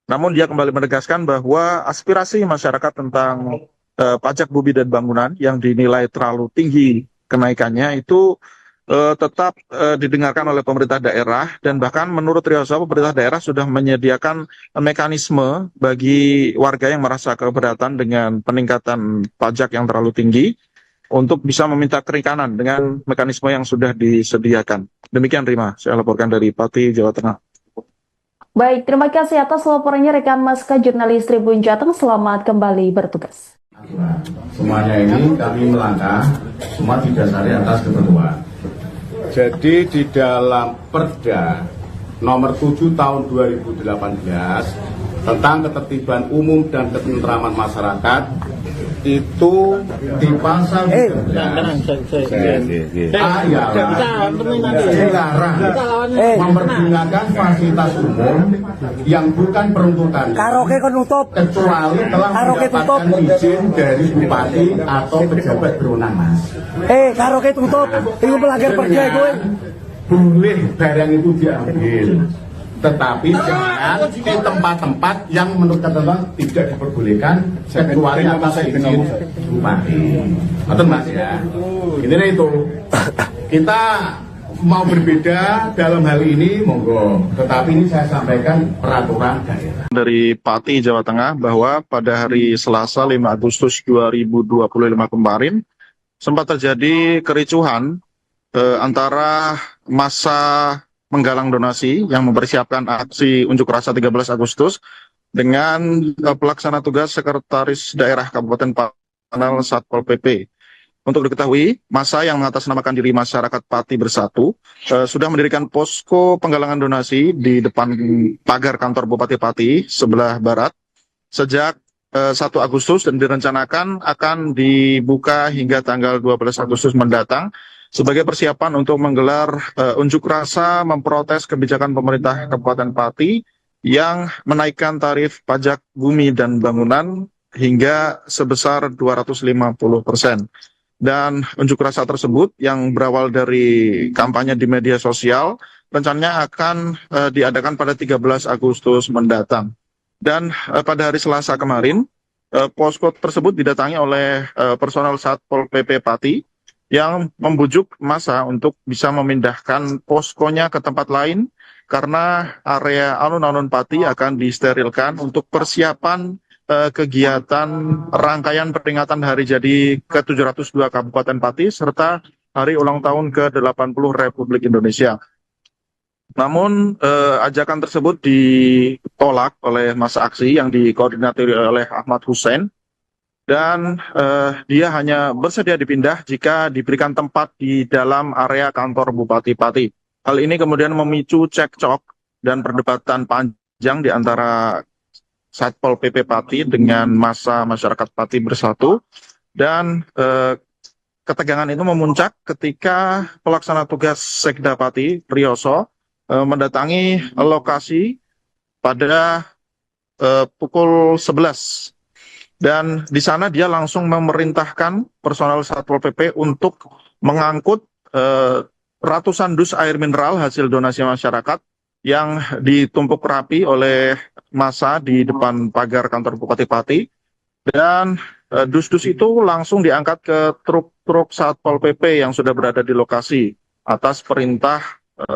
Namun dia kembali menegaskan bahwa aspirasi masyarakat tentang pajak bumi dan bangunan yang dinilai terlalu tinggi kenaikannya itu tetap didengarkan oleh pemerintah daerah dan bahkan menurut Riyoso pemerintah daerah sudah menyediakan mekanisme bagi warga yang merasa keberatan dengan peningkatan pajak yang terlalu tinggi untuk bisa meminta keringanan dengan mekanisme yang sudah disediakan. Demikian Rima, saya laporkan dari Pati, Jawa Tengah. Baik, terima kasih atas laporannya rekan Maska jurnalis Tribun Jateng. Selamat kembali bertugas. Semuanya ini kami melangkah semua didasari atas ketentuan. Jadi di dalam Perda nomor 7 tahun 2018 tentang ketertiban umum dan ketentraman masyarakat itu di pasal 13 ayat dilarang mempergunakan fasilitas umum yang bukan peruntukan Karaoke kan nutup. kecuali telah Karaoke tutup. mendapatkan izin dari bupati atau pejabat berwenang, Mas. Karaoke tutup. Itu melanggar perda gue. Boleh barang itu diambil, tetapi jangan di tempat-tempat yang menurut ketentuan tidak diperbolehkan kecuali atas izin bupati. Betul, Mas, ya. Intinya itu kita mau berbeda dalam hal ini, monggo. Tetapi ini saya sampaikan peraturan daerah. Dari Pati, Jawa Tengah, bahwa pada hari Selasa 5 Agustus 2025 kemarin sempat terjadi kericuhan antara massa menggalang donasi yang mempersiapkan aksi unjuk rasa 13 Agustus dengan pelaksana tugas Sekretaris Daerah Kabupaten Panel Satpol PP. Untuk diketahui, massa yang mengatasnamakan diri Masyarakat Pati Bersatu sudah mendirikan posko penggalangan donasi di depan pagar kantor Bupati Pati sebelah barat sejak 1 Agustus dan direncanakan akan dibuka hingga tanggal 12 Agustus mendatang sebagai persiapan untuk menggelar unjuk rasa memprotes kebijakan pemerintah Kabupaten Pati yang menaikkan tarif pajak bumi dan bangunan hingga sebesar 250%. Dan unjuk rasa tersebut yang berawal dari kampanye di media sosial rencananya akan diadakan pada 13 Agustus mendatang. Dan pada hari Selasa kemarin, posko tersebut didatangi oleh personel Satpol PP Pati yang membujuk massa untuk bisa memindahkan poskonya ke tempat lain karena area alun-alun Pati akan disterilkan untuk persiapan kegiatan rangkaian peringatan hari jadi ke-702 Kabupaten Pati serta hari ulang tahun ke-80 Republik Indonesia. Namun ajakan tersebut ditolak oleh massa aksi yang dikoordinasi oleh Ahmad Hussein dan dia hanya bersedia dipindah jika diberikan tempat di dalam area kantor Bupati Pati. Hal ini kemudian memicu cekcok dan perdebatan panjang di antara Satpol PP Pati dengan massa masyarakat Pati Bersatu dan ketegangan itu memuncak ketika pelaksana tugas Sekda Pati Priyoso mendatangi lokasi pada pukul 11. Dan di sana dia langsung memerintahkan personel Satpol PP untuk mengangkut ratusan dus air mineral hasil donasi masyarakat yang ditumpuk rapi oleh massa di depan pagar kantor Bupati Pati. Dan dus-dus itu langsung diangkat ke truk-truk Satpol PP yang sudah berada di lokasi atas perintah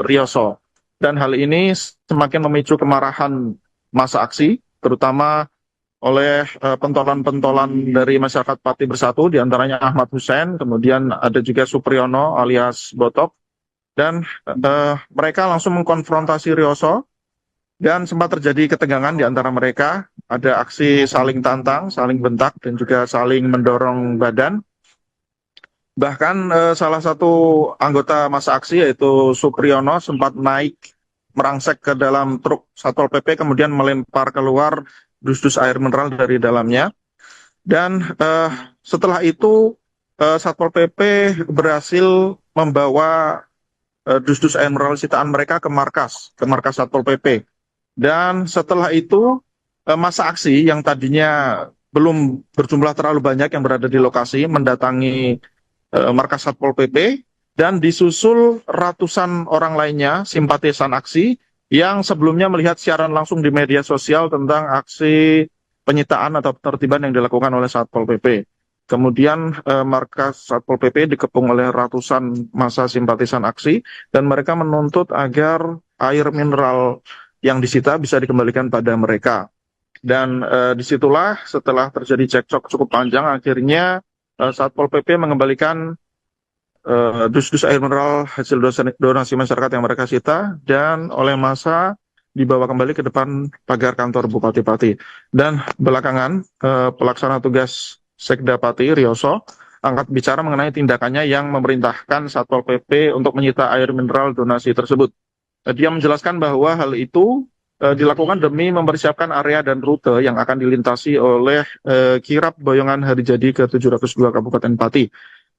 Riyoso. Dan hal ini semakin memicu kemarahan massa aksi, terutama oleh pentolan-pentolan dari masyarakat Pati Bersatu, diantaranya Ahmad Hussein, kemudian ada juga Supriyono alias Botok, dan mereka langsung mengkonfrontasi Riyoso, dan sempat terjadi ketegangan di antara mereka, ada aksi saling tantang, saling bentak, dan juga saling mendorong badan. Bahkan salah satu anggota massa aksi yaitu Supriyono sempat naik merangsek ke dalam truk Satpol PP, kemudian melempar keluar dus-dus air mineral dari dalamnya. Dan setelah itu Satpol PP berhasil membawa dus-dus air mineral sitaan mereka ke markas Satpol PP. Dan setelah itu massa aksi yang tadinya belum berjumlah terlalu banyak yang berada di lokasi mendatangi markas Satpol PP dan disusul ratusan orang lainnya simpatisan aksi yang sebelumnya melihat siaran langsung di media sosial tentang aksi penyitaan atau penertiban yang dilakukan oleh Satpol PP. Kemudian markas Satpol PP dikepung oleh ratusan massa simpatisan aksi dan mereka menuntut agar air mineral yang disita bisa dikembalikan pada mereka. Dan disitulah setelah terjadi cekcok cukup panjang, akhirnya Satpol PP mengembalikan dus-dus air mineral hasil donasi masyarakat yang mereka sita dan oleh massa dibawa kembali ke depan pagar kantor Bupati Pati. Dan belakangan pelaksana tugas Sekda Pati Riyoso angkat bicara mengenai tindakannya yang memerintahkan Satpol PP untuk menyita air mineral donasi tersebut. Dia menjelaskan bahwa hal itu dilakukan demi mempersiapkan area dan rute yang akan dilintasi oleh kirap Boyongan Hari Jadi ke-702 Kabupaten Pati.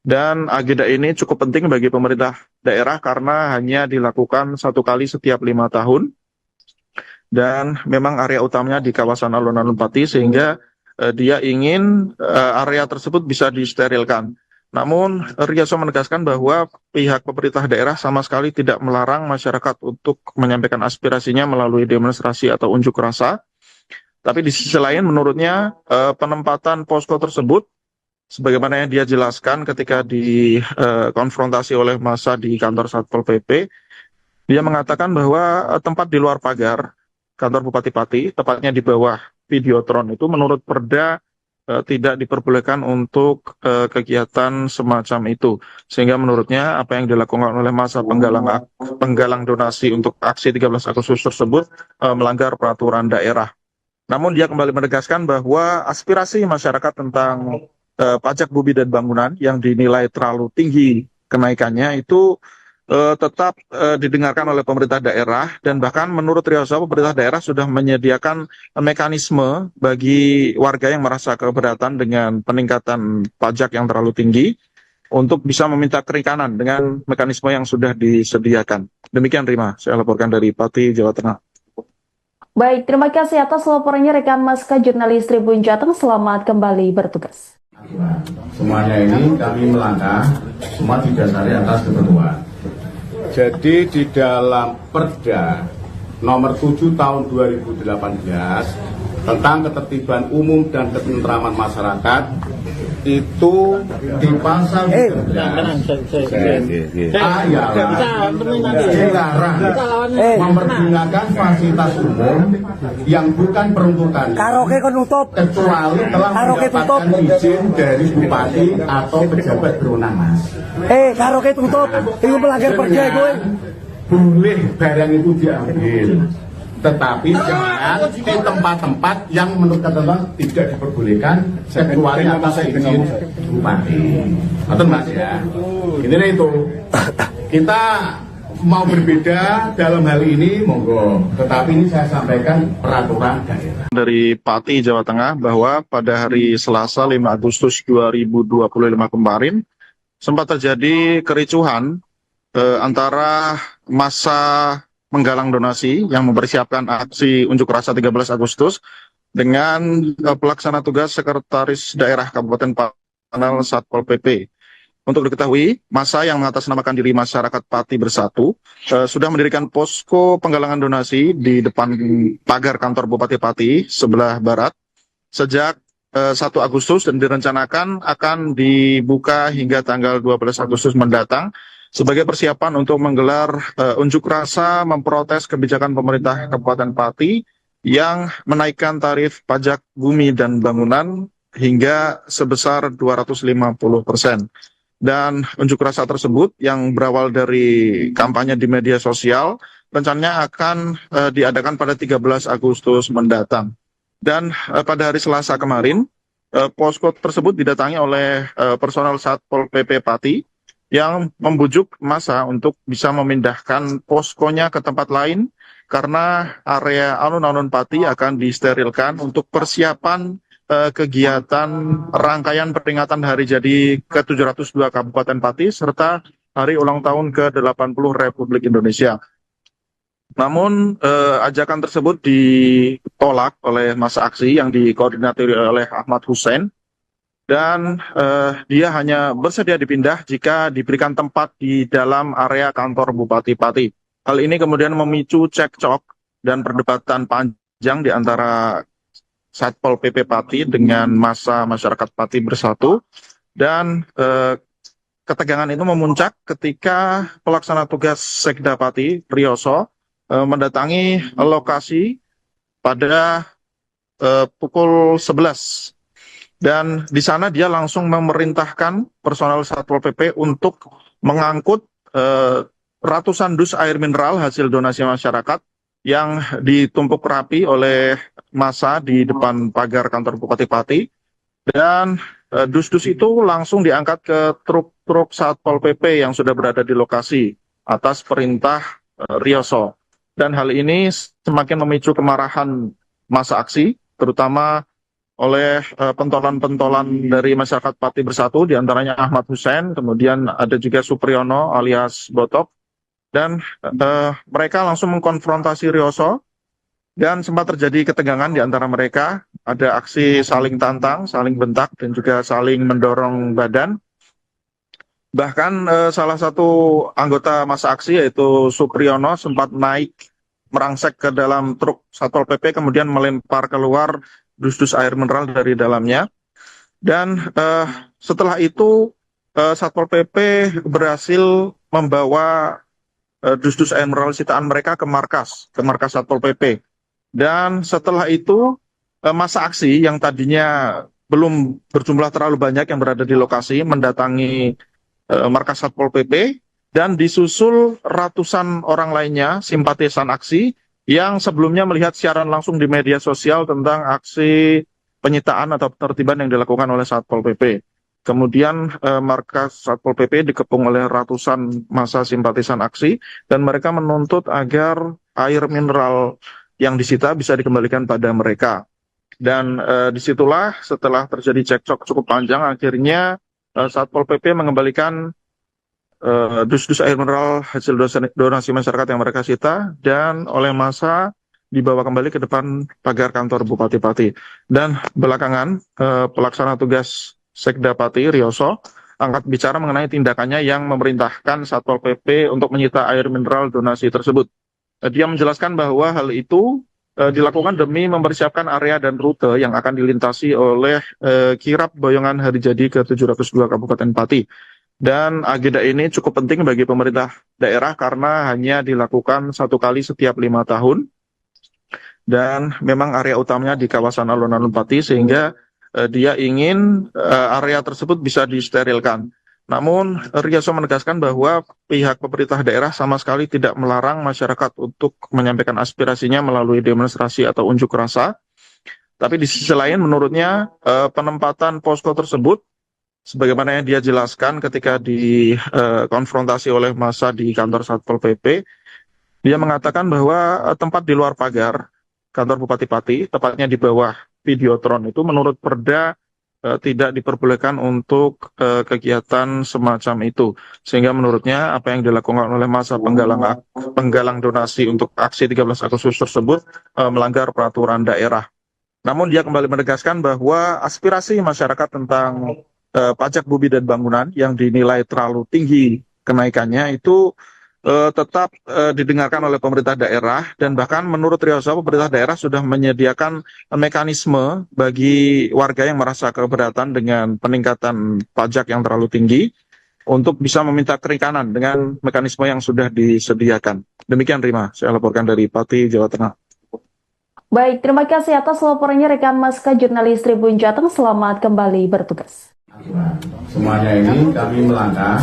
Dan agenda ini cukup penting bagi pemerintah daerah karena hanya dilakukan satu kali setiap 5 tahun. Dan memang area utamanya di kawasan alun-alun Pati sehingga dia ingin area tersebut bisa disterilkan. Namun Rioso menegaskan bahwa pihak pemerintah daerah sama sekali tidak melarang masyarakat untuk menyampaikan aspirasinya melalui demonstrasi atau unjuk rasa. Tapi di sisi lain menurutnya penempatan posko tersebut sebagaimana yang dia jelaskan ketika dikonfrontasi oleh massa di kantor Satpol PP, dia mengatakan bahwa tempat di luar pagar kantor Bupati Pati, tepatnya di bawah Videotron itu menurut Perda tidak diperbolehkan untuk kegiatan semacam itu. Sehingga menurutnya apa yang dilakukan oleh massa penggalang donasi untuk aksi 13 Agustus tersebut melanggar peraturan daerah. Namun dia kembali menegaskan bahwa aspirasi masyarakat tentang pajak bumi dan bangunan yang dinilai terlalu tinggi kenaikannya itu tetap didengarkan oleh pemerintah daerah, dan bahkan menurut Rioso pemerintah daerah sudah menyediakan mekanisme bagi warga yang merasa keberatan dengan peningkatan pajak yang terlalu tinggi untuk bisa meminta kerikanan dengan mekanisme yang sudah disediakan. Demikian Rima, saya laporkan dari Pati, Jawa Tengah. Baik, terima kasih atas laporannya rekan Maska jurnalis Tribun Jateng. Selamat kembali bertugas. Semuanya ini kami melangkah semua didasari atas ketentuan. Jadi di dalam Perda nomor 7 tahun 2018 tentang ketertiban umum dan ketentraman masyarakat itu di pasal 13 dilarang mempergunakan fasilitas umum yang bukan peruntukan Karaoke kan nutup. kecuali telah mendapatkan izin dari bupati atau pejabat berwenang, Mas. Karaoke tutup. Itu melanggar perda gue. Boleh barang itu diambil, tetapi jangan di tempat-tempat yang menurut ketentuan tidak diperbolehkan kecuali atas izin bupati. Betul Mas ya. Intinya itu kita mau berbeda dalam hal ini monggo, tetapi ini saya sampaikan peraturan daerah. Dari Pati, Jawa Tengah, bahwa pada hari Selasa 5 Agustus 2025 kemarin sempat terjadi kericuhan antara massa menggalang donasi yang mempersiapkan aksi unjuk rasa 13 Agustus dengan pelaksana tugas Sekretaris Daerah Kabupaten Panel Satpol PP. Untuk diketahui, massa yang mengatasnamakan diri Masyarakat Pati Bersatu sudah mendirikan posko penggalangan donasi di depan pagar kantor Bupati Pati sebelah barat sejak 1 Agustus dan direncanakan akan dibuka hingga tanggal 12 Agustus mendatang sebagai persiapan untuk menggelar unjuk rasa memprotes kebijakan pemerintah Kabupaten Pati yang menaikkan tarif pajak bumi dan bangunan hingga sebesar 250%. Dan unjuk rasa tersebut yang berawal dari kampanye di media sosial rencananya akan diadakan pada 13 Agustus mendatang. Dan pada hari Selasa kemarin, posko tersebut didatangi oleh personel Satpol PP Pati yang membujuk massa untuk bisa memindahkan poskonya ke tempat lain karena area alun-alun Pati akan disterilkan untuk persiapan kegiatan rangkaian peringatan Hari Jadi ke-702 Kabupaten Pati serta Hari Ulang Tahun ke-80 Republik Indonesia. Namun ajakan tersebut ditolak oleh massa aksi yang dikoordinasi oleh Ahmad Hussein. Dan dia hanya bersedia dipindah jika diberikan tempat di dalam area kantor Bupati Pati. Hal ini kemudian memicu cekcok dan perdebatan panjang di antara Satpol PP Pati dengan massa masyarakat Pati Bersatu. Dan ketegangan itu memuncak ketika pelaksana tugas Sekda Pati, Rioso, mendatangi lokasi pada pukul 11. Dan di sana dia langsung memerintahkan personel Satpol PP untuk mengangkut ratusan dus air mineral hasil donasi masyarakat yang ditumpuk rapi oleh massa di depan pagar kantor Bupati Pati. Dan dus-dus itu langsung diangkat ke truk-truk Satpol PP yang sudah berada di lokasi atas perintah Rioso. dan hal ini semakin memicu kemarahan massa aksi, terutama oleh pentolan-pentolan dari masyarakat Pati Bersatu, diantaranya Ahmad Hussein, kemudian ada juga Supriyono alias Botok, dan mereka langsung mengkonfrontasi Rioso, dan sempat terjadi ketegangan di antara mereka, ada aksi saling tantang, saling bentak, dan juga saling mendorong badan. Bahkan salah satu anggota massa aksi yaitu Supriyono sempat naik merangsek ke dalam truk Satpol PP, kemudian melempar keluar dus-dus air mineral dari dalamnya. Dan setelah itu Satpol PP berhasil membawa dus-dus air mineral sitaan mereka ke markas Satpol PP. Dan setelah itu massa aksi yang tadinya belum berjumlah terlalu banyak yang berada di lokasi mendatangi markas Satpol PP, dan disusul ratusan orang lainnya, simpatisan aksi, yang sebelumnya melihat siaran langsung di media sosial tentang aksi penyitaan atau penertiban yang dilakukan oleh Satpol PP. Kemudian markas Satpol PP dikepung oleh ratusan massa simpatisan aksi, dan mereka menuntut agar air mineral yang disita bisa dikembalikan pada mereka. Dan disitulah setelah terjadi cekcok cukup panjang, akhirnya Satpol PP mengembalikan dus-dus air mineral hasil donasi masyarakat yang mereka sita, dan oleh massa dibawa kembali ke depan pagar kantor Bupati Pati. Dan belakangan pelaksana tugas Sekda Pati Rioso angkat bicara mengenai tindakannya yang memerintahkan Satpol PP untuk menyita air mineral donasi tersebut. Dia menjelaskan bahwa hal itu dilakukan demi mempersiapkan area dan rute yang akan dilintasi oleh kirap boyongan hari jadi ke-702 Kabupaten Pati. Dan agenda ini cukup penting bagi pemerintah daerah karena hanya dilakukan satu kali setiap 5 tahun. Dan memang area utamanya di kawasan alun-alun Pati, sehingga dia ingin area tersebut bisa disterilkan. Namun Rioso menegaskan bahwa pihak pemerintah daerah sama sekali tidak melarang masyarakat untuk menyampaikan aspirasinya melalui demonstrasi atau unjuk rasa. Tapi di sisi lain menurutnya penempatan posko tersebut, sebagaimana yang dia jelaskan ketika dikonfrontasi oleh massa di kantor Satpol PP, dia mengatakan bahwa tempat di luar pagar kantor Bupati Pati, tepatnya di bawah Videotron itu menurut Perda tidak diperbolehkan untuk kegiatan semacam itu. Sehingga menurutnya apa yang dilakukan oleh massa penggalang donasi untuk aksi 13 Agustus tersebut melanggar peraturan daerah. Namun dia kembali menegaskan bahwa aspirasi masyarakat tentang pajak bumi dan bangunan yang dinilai terlalu tinggi kenaikannya itu tetap didengarkan oleh pemerintah daerah, dan bahkan menurut Rioso pemerintah daerah sudah menyediakan mekanisme bagi warga yang merasa keberatan dengan peningkatan pajak yang terlalu tinggi untuk bisa meminta keringanan dengan mekanisme yang sudah disediakan. Demikian Rima, saya laporkan dari Pati, Jawa Tengah. Baik, terima kasih atas laporannya rekan Maska jurnalis Tribun Jateng. Selamat kembali bertugas. Semuanya ini kami melangkah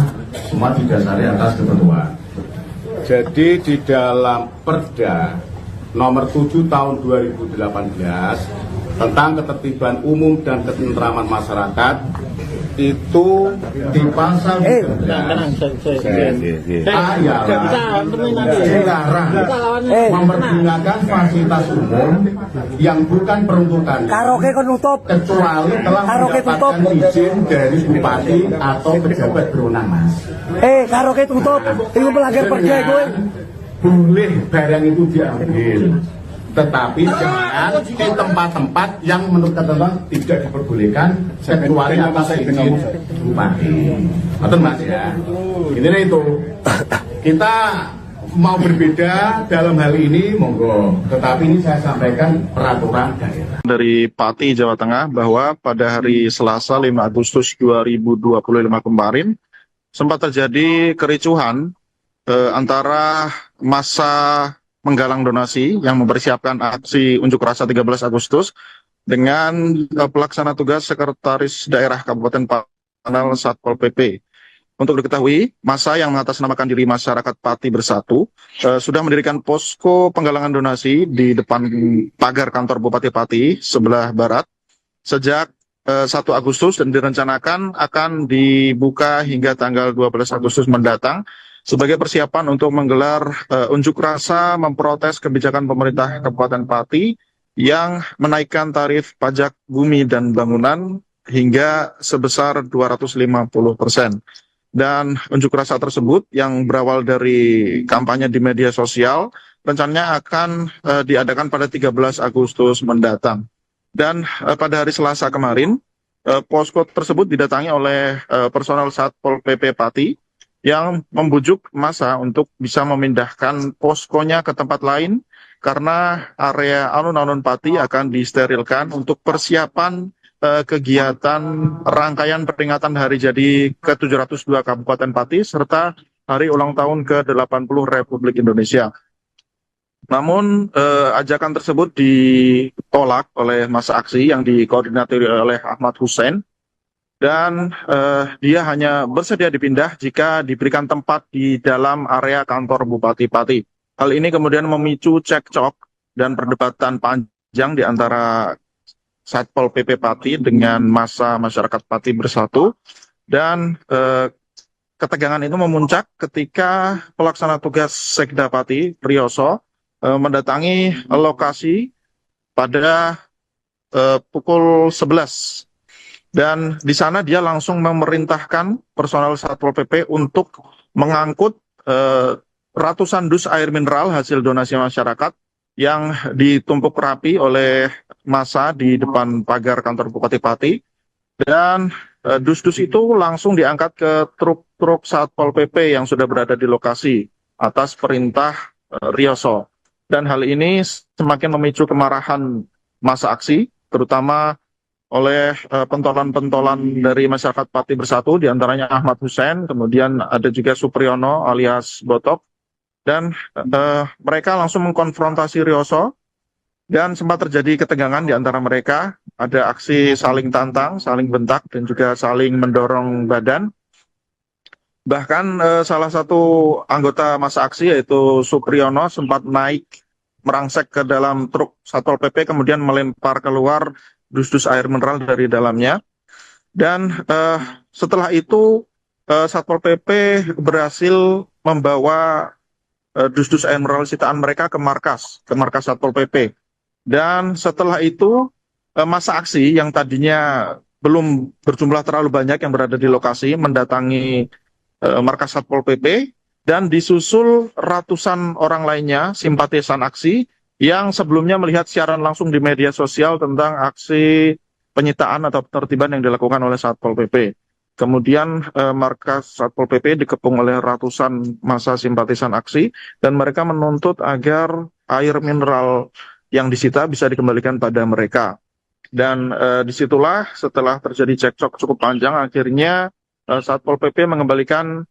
semua didasari atas ketentuan. Jadi di dalam Perda nomor 7 tahun 2018 tentang ketertiban umum dan ketentraman masyarakat itu di pasal 13 dilarang mempergunakan fasilitas umum yang bukan peruntukan Karaoke kan nutup. kecuali telah mendapatkan izin dari bupati atau pejabat berwenang, Mas. Karaoke tutup. Itu melanggar perda gue. Boleh barang itu diambil, tetapi jangan di tempat-tempat yang menurut ketentuan tidak diperbolehkan kecuali atas izin bupati. Betul Mas ya. Intinya itu kita mau berbeda dalam hal ini monggo, tetapi ini saya sampaikan peraturan daerah. Dari Pati, Jawa Tengah, bahwa pada hari Selasa 5 Agustus 2025 kemarin sempat terjadi kericuhan antara massa menggalang donasi yang mempersiapkan aksi unjuk rasa 13 Agustus dengan pelaksana tugas Sekretaris Daerah Kabupaten Panal Satpol PP. Untuk diketahui, massa yang mengatasnamakan diri Masyarakat Pati Bersatu sudah mendirikan posko penggalangan donasi di depan pagar kantor Bupati Pati sebelah barat sejak 1 Agustus dan direncanakan akan dibuka hingga tanggal 12 Agustus mendatang sebagai persiapan untuk menggelar unjuk rasa memprotes kebijakan pemerintah Kabupaten Pati yang menaikkan tarif pajak bumi dan bangunan hingga sebesar 250%. Dan unjuk rasa tersebut yang berawal dari kampanye di media sosial rencananya akan diadakan pada 13 Agustus mendatang. Dan pada hari Selasa kemarin, posko tersebut didatangi oleh personel Satpol PP Pati yang membujuk massa untuk bisa memindahkan poskonya ke tempat lain karena area alun-alun Pati akan disterilkan untuk persiapan kegiatan rangkaian peringatan hari jadi ke-702 Kabupaten Pati serta hari ulang tahun ke-80 Republik Indonesia. Namun ajakan tersebut ditolak oleh massa aksi yang dikoordinasi oleh Ahmad Hussein dan dia hanya bersedia dipindah jika diberikan tempat di dalam area kantor Bupati Pati. Hal ini kemudian memicu cekcok dan perdebatan panjang di antara Satpol PP Pati dengan massa masyarakat Pati Bersatu dan ketegangan itu memuncak ketika pelaksana tugas Sekda Pati Priyoso mendatangi lokasi pada pukul 11. Dan di sana dia langsung memerintahkan personel Satpol PP untuk mengangkut ratusan dus air mineral hasil donasi masyarakat yang ditumpuk rapi oleh massa di depan pagar kantor Bupati Pati. Dan dus-dus itu langsung diangkat ke truk-truk Satpol PP yang sudah berada di lokasi atas perintah Riyoso. Dan hal ini semakin memicu kemarahan massa aksi, terutama oleh pentolan-pentolan dari masyarakat Pati Bersatu, diantaranya Ahmad Hussein, kemudian ada juga Supriyono alias Botok, dan mereka langsung mengkonfrontasi Riyoso, dan sempat terjadi ketegangan di antara mereka, ada aksi saling tantang, saling bentak, dan juga saling mendorong badan. Bahkan salah satu anggota massa aksi yaitu Supriyono sempat naik merangsek ke dalam truk Satpol PP, kemudian melempar keluar dus-dus air mineral dari dalamnya. Dan setelah itu Satpol PP berhasil membawa dus-dus air mineral sitaan mereka ke markas Satpol PP. Dan setelah itu massa aksi yang tadinya belum berjumlah terlalu banyak yang berada di lokasi mendatangi markas Satpol PP dan disusul ratusan orang lainnya simpatisan aksi yang sebelumnya melihat siaran langsung di media sosial tentang aksi penyitaan atau penertiban yang dilakukan oleh Satpol PP. Kemudian markas Satpol PP dikepung oleh ratusan massa simpatisan aksi dan mereka menuntut agar air mineral yang disita bisa dikembalikan pada mereka. Dan disitulah setelah terjadi cekcok cukup panjang, akhirnya Satpol PP mengembalikan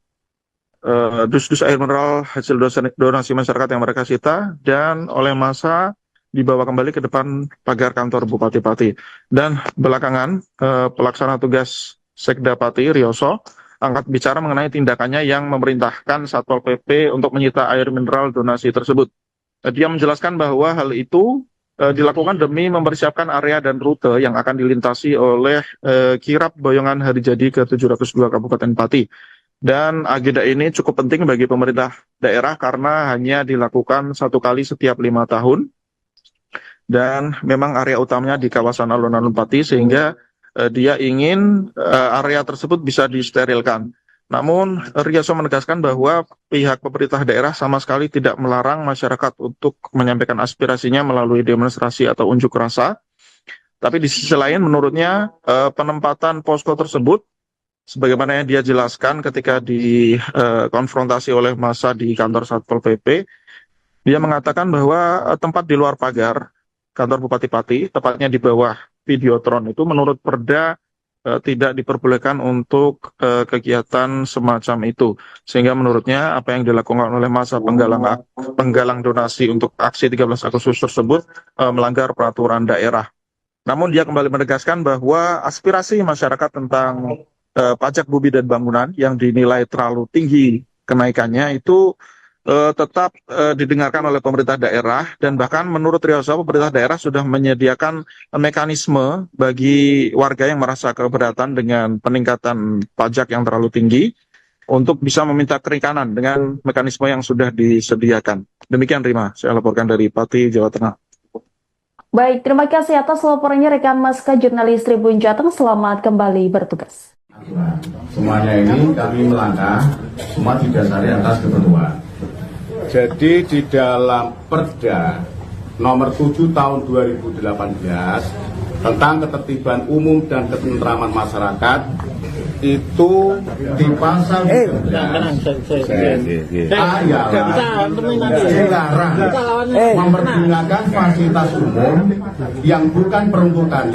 dus-dus air mineral hasil donasi masyarakat yang mereka sita dan oleh massa dibawa kembali ke depan pagar kantor Bupati Pati. Dan belakangan pelaksana tugas Sekda Pati Riyoso angkat bicara mengenai tindakannya yang memerintahkan Satpol PP untuk menyita air mineral donasi tersebut. Dia menjelaskan bahwa hal itu dilakukan demi mempersiapkan area dan rute yang akan dilintasi oleh kirap boyongan hari jadi ke-702 Kabupaten Pati. Dan agenda ini cukup penting bagi pemerintah daerah karena hanya dilakukan satu kali setiap 5 tahun. Dan memang area utamanya di kawasan alun-alun Pati sehingga dia ingin area tersebut bisa disterilkan. Namun Riyoso menegaskan bahwa pihak pemerintah daerah sama sekali tidak melarang masyarakat untuk menyampaikan aspirasinya melalui demonstrasi atau unjuk rasa. Tapi di sisi lain menurutnya penempatan posko tersebut sebagaimana yang dia jelaskan ketika dikonfrontasi oleh massa di kantor Satpol PP, dia mengatakan bahwa tempat di luar pagar kantor Bupati Pati, tepatnya di bawah Videotron itu menurut Perda tidak diperbolehkan untuk kegiatan semacam itu. Sehingga menurutnya apa yang dilakukan oleh massa penggalang donasi untuk aksi 13 Agustus tersebut melanggar peraturan daerah. Namun dia kembali menegaskan bahwa aspirasi masyarakat tentang pajak bumi dan bangunan yang dinilai terlalu tinggi kenaikannya itu tetap didengarkan oleh pemerintah daerah, dan bahkan menurut Riyoso pemerintah daerah sudah menyediakan mekanisme bagi warga yang merasa keberatan dengan peningkatan pajak yang terlalu tinggi. untuk bisa meminta keringanan dengan mekanisme yang sudah disediakan. Demikian Rima, saya laporkan dari Pati, Jawa Tengah. Baik, terima kasih atas laporannya rekan Maska jurnalis Tribun Jateng. Selamat kembali bertugas. Semuanya ini kami melangkah, semua didasari atas ketentuan. Jadi di dalam Perda nomor 7 tahun 2018 tentang ketertiban umum dan ketentraman masyarakat itu di pasal 13 dilarang mempergunakan fasilitas umum yang bukan peruntukan